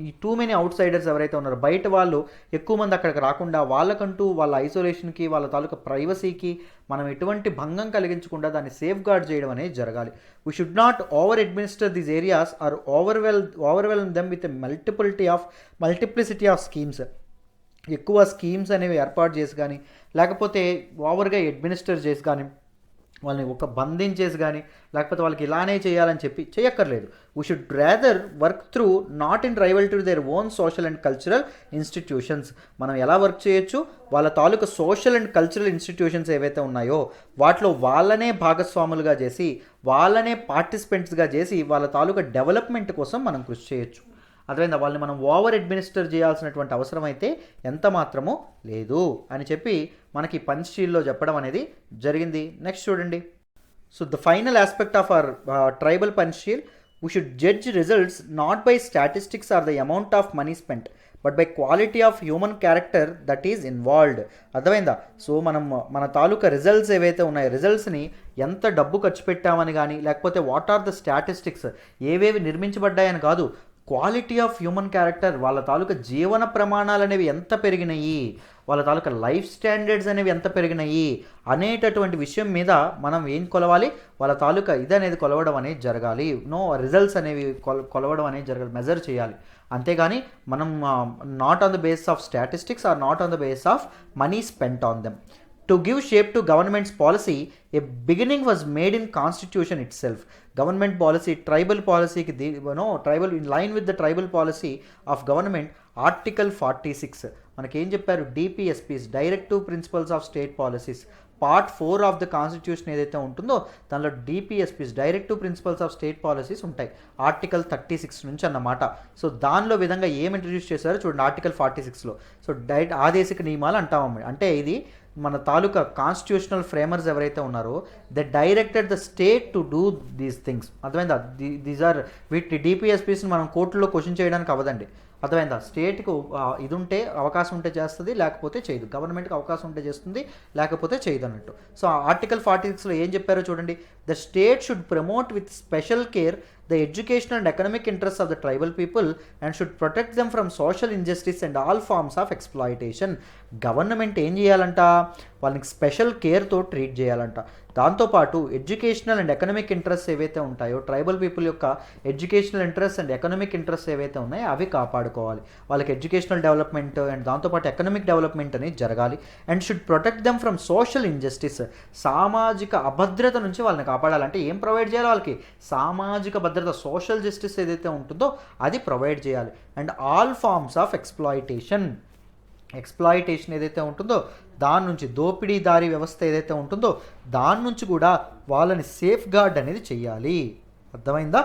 ఈ టూ మెనీ అవుట్ సైడర్స్ ఎవరైతే ఉన్నారో బయట వాళ్ళు ఎక్కువ మంది అక్కడికి రాకుండా వాళ్ళకంటూ వాళ్ళ ఐసోలేషన్కి, వాళ్ళ తాలూకా ప్రైవసీకి మనం ఎటువంటి భంగం కలిగించకుండా దాన్ని సేఫ్ గార్డ్ చేయడం అనేది జరగాలి. We should not over administer these areas or overwhelm them with multiplicity of schemes. ఎక్కువ స్కీమ్స్ అనేవి ఏర్పాటు చేసి కానీ లేకపోతే ఓవర్గా అడ్మినిస్టర్ చేసి కానీ వాళ్ళని బంధించేసి కానీ లేకపోతే వాళ్ళకి ఇలానే చేయాలని చెప్పి చేయక్కర్లేదు. We should rather work through not in rival to their own social and cultural institutions. మనం ఎలా వర్క్ చేయొచ్చు, వాళ్ళ తాలూకా సోషల్ అండ్ కల్చరల్ ఇన్స్టిట్యూషన్స్ ఏవైతే ఉన్నాయో వాటిలో వాళ్ళనే భాగస్వాములుగా చేసి వాళ్ళనే పార్టిసిపెంట్స్గా చేసి వాళ్ళ తాలూకా డెవలప్మెంట్ కోసం మనం కృషి చేయొచ్చు. అదేవిధంగా వాళ్ళని మనం ఓవర్ అడ్మినిస్టర్ చేయాల్సినటువంటి అవసరం అయితే ఎంత మాత్రమూ లేదు అని చెప్పి మనకి పంచశీల్లో చెప్పడం అనేది జరిగింది. నెక్స్ట్ చూడండి. So the final aspect of our tribal Panchsheel, we should judge results not by statistics or the amount of money spent but by quality of human character that is involved. అర్థమైందా? సో మన తాలూకా results ఏవైతే ఉన్నాయో రిజల్ట్స్ని ఎంత డబ్బు ఖర్చు పెట్టామని కానీ లేకపోతే వాట్ ఆర్ ద స్టాటిస్టిక్స్ ఏవేవి నిర్మించబడ్డాయని కాదు, క్వాలిటీ ఆఫ్ హ్యూమన్ క్యారెక్టర్, వాళ్ళ తాలూకా జీవన ప్రమాణాలు అనేవి ఎంత పెరిగినాయి, వాళ్ళ తాలూకా లైఫ్ స్టాండర్డ్స్ అనేవి ఎంత పెరిగినాయి అనేటటువంటి విషయం మీద మనం ఏం కొలవాలి, వాళ్ళ తాలూకా అనేది కొలవడం అనేది జరగాలి. రిజల్ట్స్ అనేవి కొలవడం అనేది జరగాలి, మెజర్ చేయాలి. అంతేగాని మనం not on the base of statistics or not on the base of money spent on them. To give shape to government's policy, a beginning was made in constitution itself. Government policy, tribal policy, tribal in line with the tribal policy of government, Article 46. మనకి ఏం చెప్పారు, DPSPs, Directive Principles of State Policies, Part 4 of the constitution ఏదైతే ఉంటుందో దానిలో DPSPs, directive principles of state policies ఉంటాయి, article 36 నుంచి అన్నమాట. So దానిలో విధంగా ఏం ఇంట్రడ్యూస్ చేశారో చూడండి ఆర్టికల్ 46లో. సో ఆదేశిక నియమాలు అంటామమ్మ. అంటే ఇది మన తాలూకా కాన్స్టిట్యూషనల్ ఫ్రేమర్స్ ఎవరైతే ఉన్నారో the directed the state to do these things. అర్థమైందా? దీస్ ఆర్ వీటి DPSPస్ని మనం కోర్టులో క్వశ్చన్ చేయడానికి అవ్వదండి. అర్థమైందా? స్టేట్కు ఇది ఉంటే అవకాశం ఉంటే చేస్తుంది, లేకపోతే చేయదు. గవర్నమెంట్కి అవకాశం ఉంటే చేస్తుంది, లేకపోతే చేయదు అన్నట్టు. సో ఆర్టికల్ 46లో ఏం చెప్పారో చూడండి. The state should promote with special care the educational and economic interests of the tribal people and should protect them from social injustice and all forms of exploitation. Government ఏం చేయాలంట, వాళ్ళకి special కేర్తో treat చేయాలంట. దాంతోపాటు educational and economic interest ఏవైతే ఉంటాయో tribal people యొక్క educational interest and economic interest ఏవైతే ఉన్నాయో అవి కాపాడుకోవాలి. వాళ్ళకి ఎడ్యుకేషనల్ డెవలప్మెంట్ అండ్ దాంతోపాటు ఎకనామిక్ డెవలప్మెంట్ అనేది జరగాలి. And should protect them from social injustice, సామాజిక అభద్రత నుంచి వాళ్ళని కాపాడాలంటే ఏం ప్రొవైడ్ చేయాలి, వాళ్ళకి సామాజిక భద్రత, సోషల్ జస్టిస్ ఏదైతే ఉంటుందో అది ప్రొవైడ్ చేయాలి. And all forms of exploitation ఏదైతే ఉంటుందో దాని నుంచి, దోపిడీదారీ వ్యవస్థ ఏదైతే ఉంటుందో దాని నుంచి కూడా వాళ్ళని సేఫ్ గార్డ్ అనేది చెయ్యాలి. అర్థమైందా?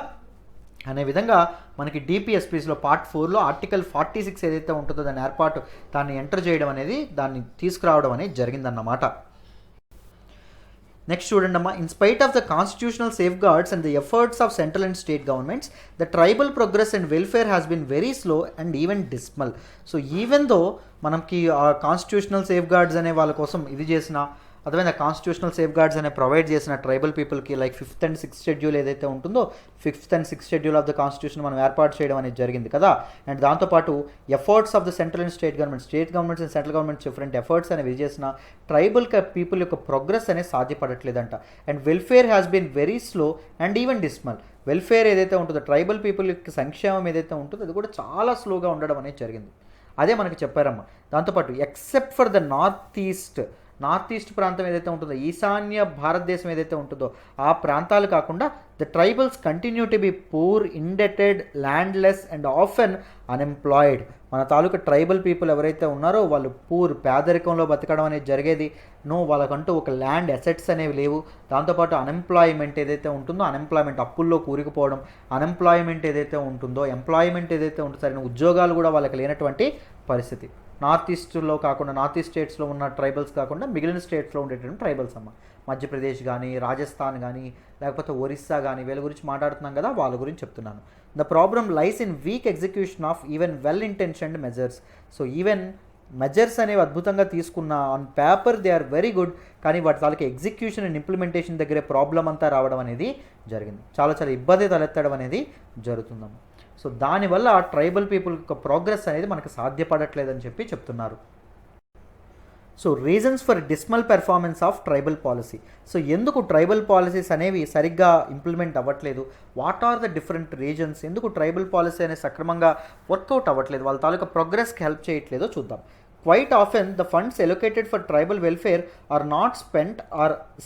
అనే విధంగా మనకి DPSPస్లో పార్ట్ 4లో ఆర్టికల్ 46 ఏదైతే ఉంటుందో దాన్ని ఎంటర్ చేయడం అనేది, దాన్ని తీసుకురావడం అనేది జరిగిందన్నమాట. నెక్స్ట్ చూడండి అమ్మా. In spite of the constitutional safeguards and the efforts of central and state governments, the tribal progress and welfare has been very slow and even dismal. So even though మనకి constitutional safeguards అనే వాళ్ళ కోసం ఇది చేసిన, అదేవిధంగా constitutional safeguards అనే provide చేసిన tribal పీపుల్కి like 5th and 6th schedule ఏదైతే ఉంటుందో 5th and 6th schedule of the constitution మనం ఏర్పాటు చేయడం అనేది జరిగింది కదా. అండ్ దాంతోపాటు efforts of the central and state governments and central governments different efforts అనేవి చేసిన ట్రైబల్ పీపుల్ యొక్క ప్రోగ్రెస్ అనేది సాధ్యపడట్లేదంట. And welfare has been very slow and even dismal. Welfare ఏదైతే ఉంటుందో ట్రైబల్ పీపుల్ యొక్క సంక్షేమం ఏదైతే ఉంటుందో అది కూడా చాలా స్లోగా ఉండడం అనేది జరిగింది. అదే మనకి చెప్పారమ్మా. దాంతోపాటు except for the north east ప్రాంతం ఏదైతే ఉంటుందో, ఈశాన్య భారతదేశం ఏదైతే ఉంటుందో ఆ ప్రాంతాలు కాకుండా the tribals continue to be poor, indebted, landless and often unemployed. మన తాలూకా ట్రైబల్ పీపుల్ ఎవరైతే ఉన్నారో వాళ్ళు పూర్, పేదరికంలో బతకడం అనేది జరిగేది. వాళ్ళకంటూ ఒక ల్యాండ్ అసెట్స్ అనేవి లేవు. దాంతోపాటు అన్ఎంప్లాయ్మెంట్ ఏదైతే ఉంటుందో, అన్ఎంప్లాయ్మెంట్ అప్పుల్లో కూరుకుపోవడం, అన్ఎంప్లాయ్మెంట్ ఏదైతే ఉంటుందో, ఎంప్లాయ్మెంట్ ఏదైతే ఉంటుందో సరైన ఉద్యోగాలు కూడా వాళ్ళకి లేనటువంటి పరిస్థితి. నార్త్ ఈస్ట్లో కాకుండా, నార్త్ ఈస్ట్ స్టేట్స్లో ఉన్న ట్రైబల్స్ కాకుండా మిగిలిన స్టేట్స్లో ఉండేటువంటి ట్రైబల్స్ అమ్మ. మధ్యప్రదేశ్ కానీ, రాజస్థాన్ కానీ, లేకపోతే ఒరిస్సా కానీ, వీళ్ళ గురించి మాట్లాడుతున్నాం కదా, వాళ్ళ గురించి చెప్తున్నాను. The problem lies in weak execution of even well intentioned measures. So even measures అనేవి అద్భుతంగా తీసుకున్న on paper they are very good, కానీ వాటి తాలూకు ఎగ్జిక్యూషన్ అండ్ ఇంప్లిమెంటేషన్ దగ్గరే ప్రాబ్లం అంతా రావడం అనేది జరిగింది. చాలా చాలా ఇబ్బంది తలెత్తడం అనేది జరుగుతుందమ్మ. సో దానివల్ల ట్రైబల్ పీపుల్ యొక్క ప్రోగ్రెస్ అనేది మనకు సాధ్యపడట్లేదని చెప్పి చెప్తున్నారు. So reasons for dismal performance of tribal policy. So ఎందుకు ట్రైబల్ పాలసీస్ అనేవి సరిగ్గా ఇంప్లిమెంట్ అవ్వట్లేదు? What are the different reasons? ఎందుకు ట్రైబల్ పాలసీ అనేది సక్రమంగా వర్కౌట్ అవ్వట్లేదు, వాళ్ళ తాలూకా ప్రోగ్రెస్కి హెల్ప్ చేయట్లేదో చూద్దాం. Quite often, the funds allocated for tribal welfare are not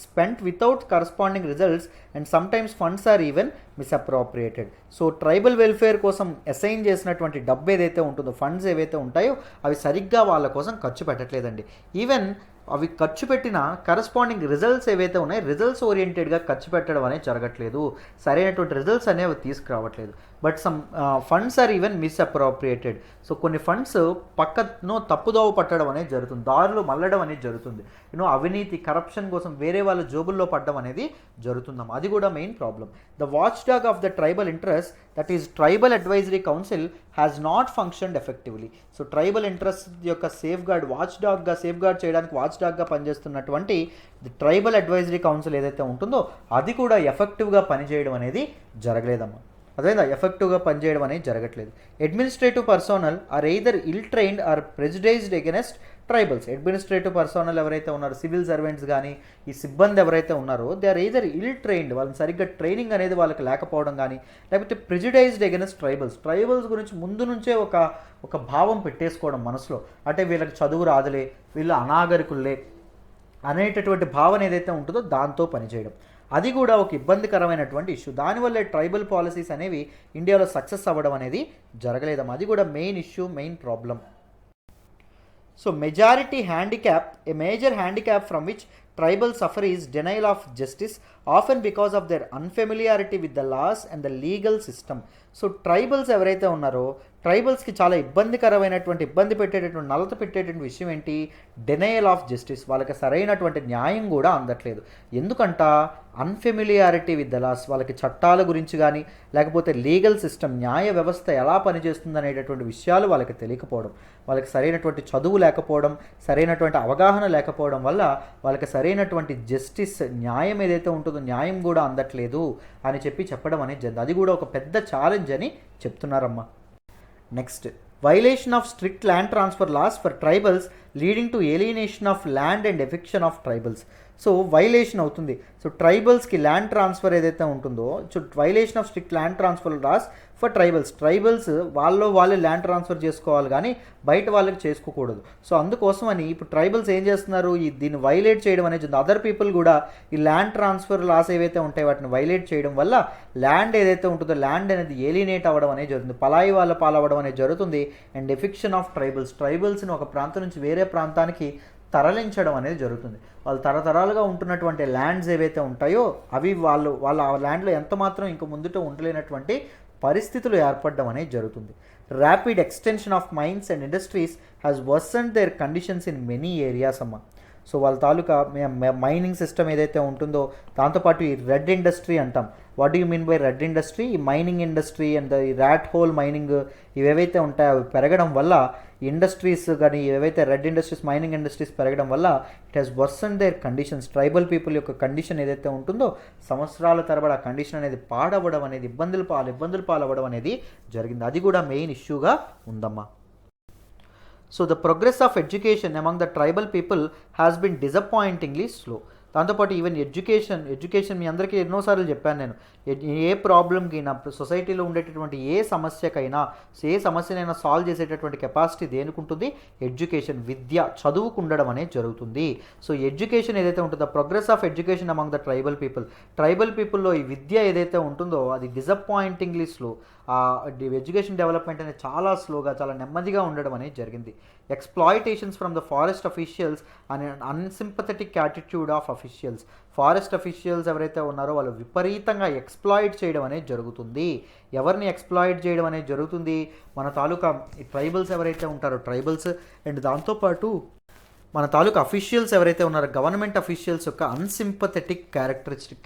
spent without corresponding results, and sometimes funds are even misappropriated. So tribal welfare కోసం assign చేసినటువంటి డబ్బు ఏదైతే ఉంటుందో, ఫండ్స్ ఏవైతే ఉంటాయో అవి సరిగ్గా వాళ్ళ కోసం ఖర్చు పెట్టట్లేదండి. ఈవెన్ అవి ఖర్చు పెట్టిన కరస్పాండింగ్ రిజల్ట్స్ ఏవైతే ఉన్నాయో, రిజల్ట్స్ ఓరియంటెడ్గా ఖర్చు పెట్టడం అనేది జరగట్లేదు, సరైనటువంటి రిజల్ట్స్ అనేవి తీసుకురావట్లేదు. But some funds are even misappropriated. So కొన్ని ఫండ్స్ పక్కనో తప్పుదోవ పట్టడం అనేది జరుగుతుంది, దారులు మళ్ళడం అనేది జరుగుతుంది. అవినీతి, కరప్షన్ కోసం వేరే వాళ్ళ జోబుల్లో పడడం అనేది జరుగుతుందాం. అది కూడా main problem. The watchdog of the tribal interest, that is tribal advisory council, has not functioned effectively. So tribal interest యొక్క సేఫ్ గార్డ్, వాచ్ గార్డ్ చేయడానికి వాచ్ డాగ్గా పనిచేస్తున్నటువంటి ది ట్రైబల్ అడ్వైజరీ కౌన్సిల్ ఏదైతే ఉంటుందో అది కూడా ఎఫెక్టివ్గా పనిచేయడం అనేది జరగలేదమ్మా. అదేవిధంగా ఎఫెక్టివ్గా పనిచేయడం అనేది జరగట్లేదు. Administrative personnel are either ill trained or prejudiced against tribals. Administrative personnel ఎవరైతే ఉన్నారో, సివిల్ సర్వెంట్స్ కానీ ఈ సిబ్బంది ఎవరైతే ఉన్నారో, they are either ill trained, వాళ్ళని సరిగ్గా ట్రైనింగ్ అనేది వాళ్ళకి లేకపోవడం కానీ, లేకపోతే ప్రిజుడైజ్డ్ అగెనెస్ట్ ట్రైబల్స్ గురించి ముందు నుంచే ఒక భావం పెట్టేసుకోవడం మనసులో, అంటే వీళ్ళకి చదువు రాదులే, వీళ్ళు అనాగరికులే అనేటటువంటి భావన ఏదైతే ఉంటుందో దాంతో పనిచేయడం, అది కూడా ఒక ఇబ్బందికరమైనటువంటి ఇష్యూ. దానివల్ల ట్రైబల్ పాలసీస్ అనేవి ఇండియాలో సక్సెస్ అవ్వడం అనేది జరగలేదమ్మా. అది కూడా main issue, main problem. So majority handicap, a major handicap from which tribal suffer is denial of justice, often because of their unfamiliarity with the laws and the legal system. So tribals ఎవరైతే ఉన్నారో, ట్రైబల్స్కి చాలా ఇబ్బంది పెట్టేటటువంటి, నలత పెట్టేటువంటి విషయం ఏంటి? Denial of justice. వాళ్ళకి సరైనటువంటి న్యాయం కూడా అందట్లేదు. ఎందుకంట? Unfamiliarity with the loss. వాళ్ళకి చట్టాల గురించి కానీ, లేకపోతే లీగల్ సిస్టమ్, న్యాయ వ్యవస్థ ఎలా పనిచేస్తుంది అనేటటువంటి విషయాలు వాళ్ళకి తెలియకపోవడం, వాళ్ళకి సరైనటువంటి చదువు లేకపోవడం, సరైనటువంటి అవగాహన లేకపోవడం వల్ల వాళ్ళకి సరైనటువంటి జస్టిస్, న్యాయం ఏదైతే ఉంటుందో న్యాయం కూడా అందట్లేదు అని చెప్పడం అనేది జరిగింది. అది కూడా ఒక పెద్ద ఛాలెంజ్ అని చెప్తున్నారమ్మా. Next, violation of strict land transfer laws for tribals leading to alienation of land and eviction of tribals. So violation అవుతుంది. సో ట్రైబల్స్కి ల్యాండ్ ట్రాన్స్ఫర్ ఏదైతే ఉంటుందో, so violation of strict land transfer laws for tribals వాళ్ళే land transfer చేసుకోవాలి కానీ బయట వాళ్ళకి చేసుకోకూడదు. సో అందుకోసం అని ఇప్పుడు ట్రైబల్స్ ఏం చేస్తున్నారు, దీన్ని వైలేట్ చేయడం అనేది. అదర్ పీపుల్ కూడా ఈ ల్యాండ్ ట్రాన్స్ఫర్ లాస్ ఏవైతే ఉంటాయో వాటిని వైలేట్ చేయడం వల్ల ల్యాండ్ ఏదైతే ఉంటుందో ల్యాండ్ అనేది ఏలినేట్ అవ్వడం అనేది జరుగుతుంది, పలాయి వాళ్ళ పాలవ్వడం అనేది జరుగుతుంది. అండ్ ఎఫిక్షన్ ఆఫ్ ట్రైబల్స్ని ఒక ప్రాంతం నుంచి వేరే ప్రాంతానికి తరలించడం అనేది జరుగుతుంది. వాళ్ళు తరతరాలుగా ఉంటున్నటువంటి ల్యాండ్స్ ఏవైతే ఉంటాయో అవి వాళ్ళ ఆ ల్యాండ్లో ఎంత మాత్రం ఇంక ముందుట ఉండలేనటువంటి పరిస్థితులు ఏర్పడడం అనేది జరుగుతుంది. Rapid extension of mines and industries has worsened their conditions in many areas అమ్మ. సో వాళ్ళ తాలూకా మైనింగ్ సిస్టమ్ ఏదైతే ఉంటుందో, దాంతోపాటు ఈ రెడ్ ఇండస్ట్రీ అంటాం. What do you mean by red industry? ఈ మైనింగ్ ఇండస్ట్రీ అండ్ ఈ ర్యాట్ హోల్ మైనింగ్ ఇవేవైతే ఉంటాయో అవి పెరగడం వల్ల ఇండస్ట్రీస్ కానీ ఏవైతే రెడ్ ఇండస్ట్రీస్, మైనింగ్ ఇండస్ట్రీస్ పెరగడం వల్ల it has worsen their conditions. Tribal people యొక్క కండిషన్ ఏదైతే ఉంటుందో సంవత్సరాల తరబడి ఆ కండిషన్ అనేది పాడవడం అనేది, ఇబ్బందులు పాలవ్వడం అనేది జరిగింది. అది కూడా మెయిన్ ఇష్యూగా ఉందమ్మా. So the progress of education among the tribal people has been disappointingly slow. దాంతోపాటు ఈవెన్ ఎడ్యుకేషన్ మీ అందరికీ ఎన్నోసార్లు చెప్పాను నేను, ఏ ప్రాబ్లంకి నా సొసైటీలో ఉండేటటువంటి ఏ సమస్యనైనా సాల్వ్ చేసేటటువంటి కెపాసిటీ దేనికి ఉంటుంది? ఎడ్యుకేషన్, విద్య, చదువుకు ఉండడం అనేది జరుగుతుంది. సో ఎడ్యుకేషన్ ఏదైతే ఉంటుందో, progress of education among the tribal పీపుల్లో ఈ విద్య ఏదైతే ఉంటుందో అది డిసప్పాయింటింగ్లీ స్లో. ఎడ్యుకేషన్ డెవలప్మెంట్ అనేది చాలా స్లోగా, చాలా నెమ్మదిగా ఉండడం అనేది జరిగింది. Exploitations from the forest officials అనే unsympathetic attitude of forest officials ఎవరైతే ఉన్నారో వాళ్ళు విపరీతంగా ఎక్స్ప్లాయిట్ చేయడం అనేది జరుగుతుంది. ఎవరిని ఎక్స్ప్లాయిట్ చేయడం అనేది జరుగుతుంది? మన తాలూకా ట్రైబల్స్ ఎవరైతే ఉంటారో ట్రైబల్స్, అండ్ దాంతోపాటు మన తాలూకా అఫీషియల్స్ ఎవరైతే ఉన్నారో గవర్నమెంట్ అఫీషియల్స్ యొక్క అన్సింపథెటిక్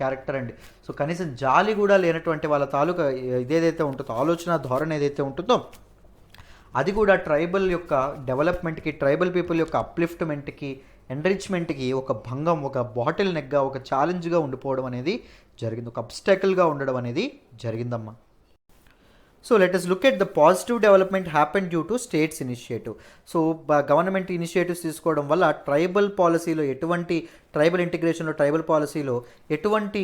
క్యారెక్టర్ అండి. సో కనీసం జాలి కూడా లేనటువంటి వాళ్ళ తాలూకా ఇదేదైతే ఉంటుందో, ఆలోచన ధోరణి ఏదైతే ఉంటుందో అది కూడా ట్రైబల్ యొక్క డెవలప్మెంట్కి, ట్రైబల్ పీపుల్ యొక్క అప్లిఫ్ట్మెంట్కి, ఎన్రిచ్మెంట్కి ఒక భంగం, ఒక బాటిల్ నెక్గా, ఒక ఛాలెంజ్గా ఉండిపోవడం అనేది జరిగింది, ఒక అబ్స్టాకిల్గా ఉండడం అనేది జరిగిందమ్మా. So let us look at the positive development happened due to states initiative. So government initiatives తీసుకోవడం వల్ల ట్రైబల్ పాలసీలో ట్రైబల్ ఇంటిగ్రేషన్లో, ట్రైబల్ పాలసీలో ఎటువంటి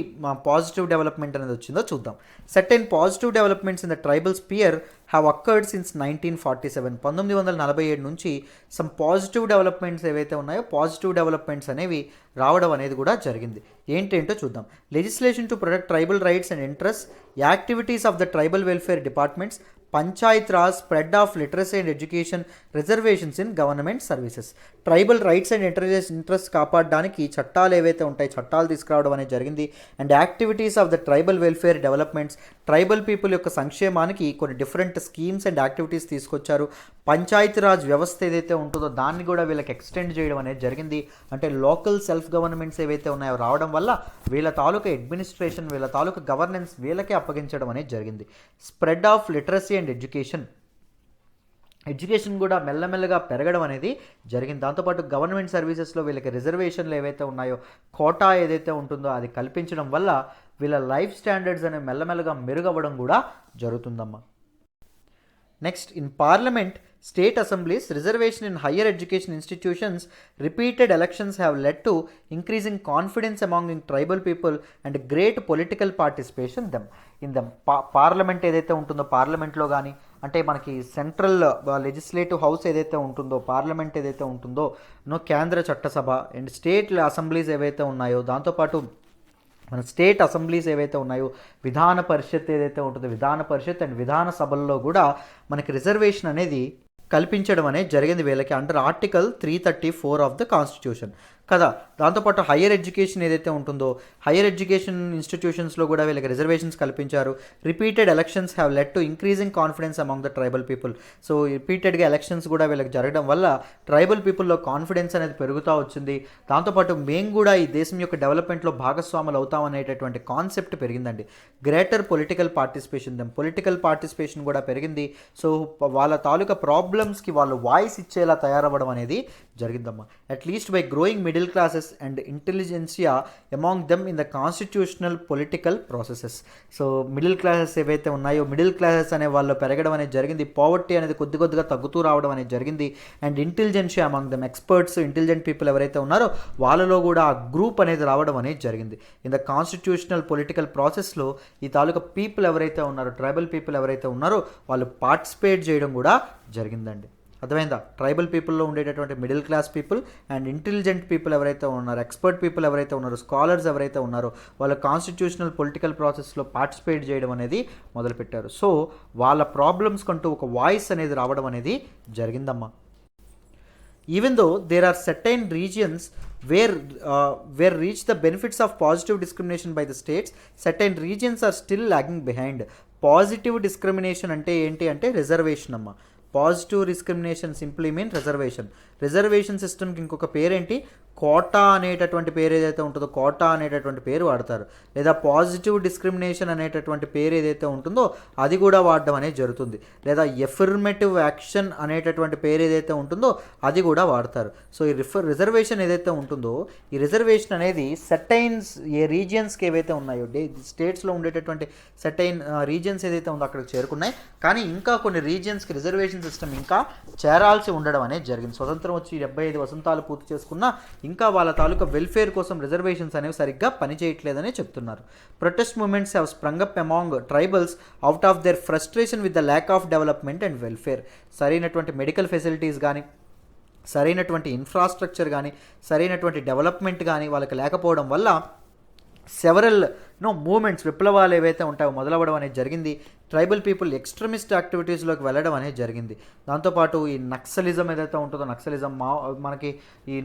పాజిటివ్ డెవలప్మెంట్ అనేది వచ్చిందో చూద్దాం. Certain positive developments in the tribal sphere have occurred since 1947. 1947 నుంచి some positive developments ఏవైతే ఉన్నాయో పాజిటివ్ డెవలప్మెంట్స్ అనేవి రావడం అనేది కూడా జరిగింది. ఏంటేంటో చూద్దాం. Legislation to protect tribal rights and interest, activities of the tribal welfare departments, Panchayat Raj, spread of literacy and education, reservations in government services. Tribal rights and interest కాపాడడానికి చట్టాలు ఏవైతే ఉంటాయి, చట్టాలు తీసుకురావడం అనేది జరిగింది. And activities of the tribal welfare developments, tribal people యొక్క సంక్షేమానికి కొన్ని డిఫరెంట్ స్కీమ్స్ అండ్ యాక్టివిటీస్ తీసుకొచ్చారు. పంచాయతీ రాజ్ వ్యవస్థ ఏదైతే ఉంటుందో దాన్ని కూడా వీళ్ళకి ఎక్స్టెండ్ చేయడం అనేది జరిగింది. అంటే లోకల్ సెల్ఫ్ గవర్నమెంట్స్ ఏవైతే ఉన్నాయో రావడం వల్ల వీళ్ళ తాలూకా అడ్మినిస్ట్రేషన్, వీళ్ళ తాలూకా గవర్నెన్స్ వీళ్ళకే అప్పగించడం అనేది జరిగింది. Spread of literacy and education కూడా మెల్లమెల్లగా పెరగడం అనేది జరిగింది. దాంతోపాటు గవర్నమెంట్ సర్వీసెస్లో వీళ్ళకి రిజర్వేషన్లు ఏవైతే ఉన్నాయో, కోటా ఏదైతే ఉంటుందో అది కల్పించడం వల్ల వీళ్ళ లైఫ్ స్టాండర్డ్స్ అనేవి మెల్లమెల్లగా మెరుగవ్వడం కూడా జరుగుతుందమ్మా. Next, in parliament, state assemblies, reservation in higher education institutions, repeated elections have led to increasing confidence among tribal people and great political participation in them. Parliament ఏదైతే ఉంటుందో, పార్లమెంట్లో కానీ అంటే మనకి సెంట్రల్ లెజిస్లేటివ్ హౌస్ ఏదైతే ఉంటుందో, పార్లమెంట్ ఏదైతే ఉంటుందో, కేంద్ర చట్టసభ అండ్ స్టేట్ అసెంబ్లీస్ ఏవైతే ఉన్నాయో, దాంతోపాటు మన స్టేట్ అసెంబ్లీస్ ఏవైతే ఉన్నాయో, విధాన పరిషత్ ఏదైతే ఉంటుందో, విధాన పరిషత్ అండ్ విధాన సభల్లో కూడా మనకి రిజర్వేషన్ అనేది కల్పించడం అనేది జరిగింది వీళ్ళకి under article 334 of the constitution కదా. దాంతోపాటు హయ్యర్ ఎడ్యుకేషన్ ఏదైతే ఉంటుందో, హయ్యర్ ఎడ్యుకేషన్ ఇన్స్టిట్యూషన్స్లో కూడా వీళ్ళకి రిజర్వేషన్స్ కల్పించారు. Repeated elections have led to increasing confidence among the tribal people. So రిపీటెడ్గా ఎలక్షన్స్ కూడా వీళ్ళకి జరగడం వల్ల ట్రైబల్ పీపుల్లో కాన్ఫిడెన్స్ అనేది పెరుగుతూ వచ్చింది. దాంతోపాటు మేము కూడా ఈ దేశం యొక్క డెవలప్మెంట్లో భాగస్వాములు అవుతాం అనేటటువంటి కాన్సెప్ట్ పెరిగిందండి. గ్రేటర్ పొలిటికల్ పార్టిసిపేషన్ కూడా పెరిగింది. సో వాళ్ళ తాలూకా ప్రాబ్లమ్స్కి వాళ్ళు వాయిస్ ఇచ్చేలా తయారవ్వడం అనేది జరిగిందమ్మా. At least by growing middle classes and ఇంటెలిజెన్సియా among them in the constitutional political processes. So middle classes ఏవైతే ఉన్నాయో, మిడిల్ క్లాసెస్ అనే వాళ్ళు పెరగడం అనేది జరిగింది. పావర్టీ అనేది కొద్దిగా తగ్గుతూ రావడం అనేది జరిగింది. And ఇంటెలిజెన్సియా among them, experts, intelligent people ఎవరైతే ఉన్నారో వాళ్ళలో కూడా ఆ గ్రూప్ అనేది రావడం అనేది జరిగింది. ఇన్ ద కాన్స్టిట్యూషనల్ పొలిటికల్ ప్రాసెస్లో ఈ తాలూకా పీపుల్ ఎవరైతే ఉన్నారో, ట్రైబల్ పీపుల్ ఎవరైతే ఉన్నారో వాళ్ళు పార్టిసిపేట్ చేయడం కూడా జరిగిందండి. అర్థమైందా? ట్రైబల్ పీపుల్లో ఉండేటటువంటి middle class people and intelligent people ఎవరైతే ఉన్నారో, ఎక్స్పర్ట్ పీపుల్ ఎవరైతే ఉన్నారో, స్కాలర్స్ ఎవరైతే ఉన్నారో వాళ్ళ కాన్స్టిట్యూషనల్ పొలిటికల్ ప్రాసెస్లో పార్టిసిపేట్ చేయడం అనేది మొదలుపెట్టారు. సో వాళ్ళ ప్రాబ్లమ్స్ కంటూ ఒక వాయిస్ అనేది రావడం అనేది జరిగిందమ్మా. Even though there are certain regions where reach the benefits of positive discrimination by the states, certain regions are still lagging behind. Positive discrimination అంటే ఏంటి అంటే రిజర్వేషన్ అమ్మ. Positive discrimination simply mean reservation సిస్టమ్కి ఇంకొక పేరేంటి, కోటా అనేటటువంటి పేరు ఏదైతే ఉంటుందో, కోటా అనేటటువంటి పేరు వాడతారు. లేదా పాజిటివ్ డిస్క్రిమినేషన్ అనేటటువంటి పేరు ఏదైతే ఉంటుందో అది కూడా వాడడం అనేది జరుగుతుంది. లేదా ఎఫర్మేటివ్ యాక్షన్ అనేటటువంటి పేరు ఏదైతే ఉంటుందో అది కూడా వాడతారు. సో ఈ రిజర్వేషన్ ఏదైతే ఉంటుందో, ఈ రిజర్వేషన్ అనేది సర్టైన్స్ ఏ రీజియన్స్కి ఏవైతే ఉన్నాయో, స్టేట్స్లో ఉండేటటువంటి సర్టైన్ రీజియన్స్ ఏదైతే ఉందో అక్కడికి చేరుకున్నాయి. కానీ ఇంకా కొన్ని రీజియన్స్కి రిజర్వేషన్స్ సిస్టమ్ ఇంకా చేరాల్సి ఉండడం అనేది జరిగింది. స్వతంత్రం వచ్చి 75 వసంతాలు పూర్తి చేసుకున్నా ఇంకా వాళ్ళ తాలూకా వెల్ఫేర్ కోసం రిజర్వేషన్స్ అనేవి సరిగ్గా పనిచేయట్లేదని చెప్తున్నారు. Protest movements have sprung up among tribals out of their frustration with the lack of development and welfare. సరైనటువంటి మెడికల్ ఫెసిలిటీస్ కానీ, సరైనటువంటి ఇన్ఫ్రాస్ట్రక్చర్ కానీ, సరైనటువంటి డెవలప్మెంట్ కానీ వాళ్ళకి లేకపోవడం వల్ల సెవరల్ మూమెంట్స్, విప్లవాలు ఏవైతే ఉంటాయో మొదలవ్వడం అనేది జరిగింది. ట్రైబల్ పీపుల్ ఎక్స్ట్రీమిస్ట్ యాక్టివిటీస్లోకి వెళ్ళడం అనేది జరిగింది. దాంతోపాటు ఈ నక్సలిజం ఏదైతే ఉంటుందో, నక్సలిజం మనకి ఈ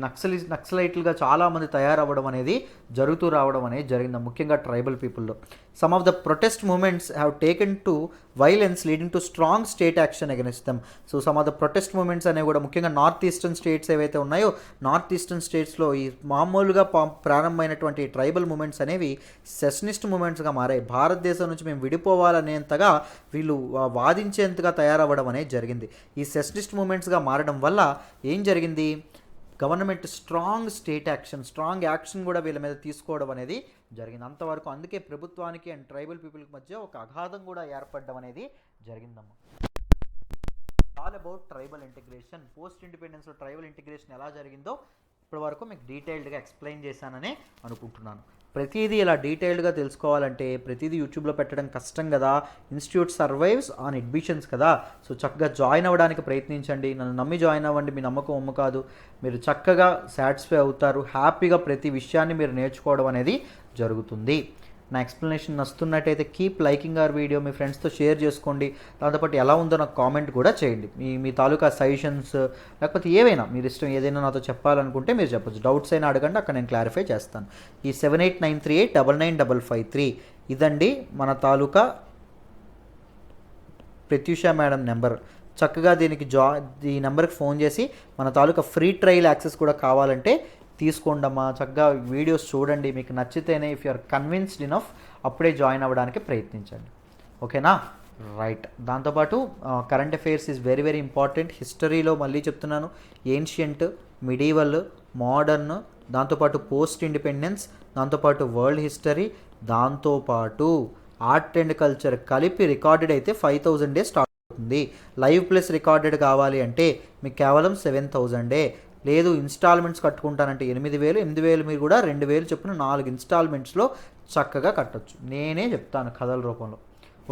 నక్సలైట్లుగా చాలామంది తయారవ్వడం అనేది జరుగుతూ రావడం అనేది జరిగింది, ముఖ్యంగా ట్రైబల్ పీపుల్లో. Some of the protest movements have taken to violence leading to strong state action against them. So some of the protest movements అనేవి కూడా ముఖ్యంగా నార్త్ ఈస్టర్న్ స్టేట్స్ ఏవైతే ఉన్నాయో, నార్త్ ఈస్టర్న్ స్టేట్స్లో ఈ మామూలుగా ప్రారంభమైనటువంటి ట్రైబల్ మూమెంట్స్ అనేవి సెషనిస్ట్ మూమెంట్స్గా మారాయి. భారతదేశం నుంచి మేము విడిపోవాలనేంతగా వీళ్ళు వాదించేంతగా తయారవ్వడం అనేది జరిగింది. ఈ సెషనిస్ట్ మూమెంట్స్గా మారడం వల్ల ఏం జరిగింది, గవర్నమెంట్ స్ట్రాంగ్ యాక్షన్ కూడా వీళ్ళ మీద తీసుకోవడం అనేది జరిగింది. అంతవరకు అందుకే ప్రభుత్వానికి అండ్ ట్రైబల్ పీపుల్కి మధ్య ఒక అగాధం కూడా ఏర్పడడం అనేది జరిగిందమ్మా. All about tribal integration. Post ఇండిపెండెన్స్లో ట్రైబల్ ఇంటిగ్రేషన్ ఎలా జరిగిందో ఇప్పటి వరకు మీకు డీటెయిల్డ్గా ఎక్స్ప్లెయిన్ చేశానని అనుకుంటున్నాను. ప్రతిదీ ఇలా డీటెయిల్డ్గా తెలుసుకోవాలంటే ప్రతిదీ యూట్యూబ్లో పెట్టడం కష్టం కదా. ఇన్స్టిట్యూట్ సర్వైవ్స్ ఆన్ అడ్మిషన్స్ కదా. సో చక్కగా జాయిన్ అవ్వడానికి ప్రయత్నించండి. నన్ను నమ్మి జాయిన్ అవ్వండి. మీ నమ్మకం ఒమ్ము కాదు. మీరు చక్కగా సాటిస్ఫై అవుతారు. హ్యాపీగా ప్రతి విషయాన్ని మీరు నేర్చుకోవడం అనేది జరుగుతుంది. నా ఎక్స్ప్లెనేషన్ నచ్చుతున్నట్టయితే కీప్ లైకింగ్ అవర్ వీడియో, మీ ఫ్రెండ్స్తో షేర్ చేసుకోండి. దాంతోపాటు ఎలా ఉందో నాకు కామెంట్ కూడా చేయండి. మీ తాలూకా సజెషన్స్ లేకపోతే ఏవైనా మీరు ఇష్టం ఏదైనా నాతో చెప్పాలనుకుంటే మీరు చెప్పచ్చు. డౌట్స్ అయినా అడగండి, అక్కడ నేను క్లారిఫై చేస్తాను. ఈ 7893899553 ఇదండి మన తాలూకా ప్రత్యూష మేడం నెంబర్. చక్కగా దీనికి ఈ నెంబర్కి ఫోన్ చేసి మన తాలూకా ఫ్రీ ట్రయల్ యాక్సెస్ కూడా కావాలంటే తీసుకోండమ్మా. చక్కగా వీడియోస్ చూడండి. మీకు నచ్చితేనే if you are convinced enough అప్పుడే జాయిన్ అవ్వడానికి ప్రయత్నించండి. ఓకేనా, రైట్. దాంతోపాటు current affairs is very very important. హిస్టరీలో మళ్ళీ చెప్తున్నాను, ఏన్షియంట్, మిడీవల్, మోడర్న్, దాంతోపాటు పోస్ట్ ఇండిపెండెన్స్, దాంతోపాటు వరల్డ్ హిస్టరీ, దాంతోపాటు ఆర్ట్ అండ్ కల్చర్ కలిపి రికార్డెడ్ అయితే 5000 డేస్ స్టార్ట్ అవుతుంది. లైవ్ ప్లస్ రికార్డెడ్ కావాలి అంటే మీకు కేవలం 7000. లేదు ఇన్స్టాల్మెంట్స్ కట్టుకుంటానంటే 8000 మీరు కూడా 2000 చొప్పున 4 ఇన్స్టాల్మెంట్స్లో చక్కగా కట్టొచ్చు. నేనే చెప్తాను కథల రూపంలో.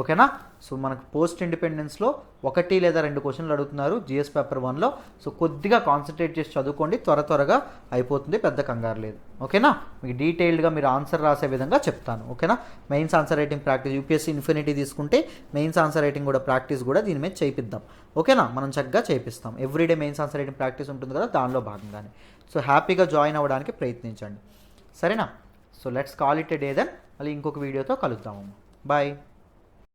ఓకేనా. సో మనకు పోస్ట్ ఇండిపెండెన్స్లో 1 లేదా 2 క్వశ్చన్లు అడుగుతున్నారు జిఎస్ పేపర్ 1లో. సో కొద్దిగా కాన్సన్ట్రేట్ చేసి చదువుకోండి, త్వరగా అయిపోతుంది, పెద్ద కంగారు లేదు. ఓకేనా. మీకు డీటెయిల్డ్గా మీరు ఆన్సర్ రాసే విధంగా చెప్తాను. ఓకేనా. Mains answer writing practice UPSC infinity తీసుకుంటే మెయిన్స్ ఆన్సర్ రైటింగ్ కూడా ప్రాక్టీస్ కూడా దీని మీద చేయిద్దాం. ఓకేనా, మనం చక్కగా చేపిస్తాం. Everyday mains answer writing practice ఉంటుంది కదా, దానిలో భాగంగానే. సో హ్యాపీగా జాయిన్ అవ్వడానికి ప్రయత్నించండి. సరేనా. So let's call it a day then. మళ్ళీ ఇంకొక వీడియోతో కలుద్దాము. బాయ్.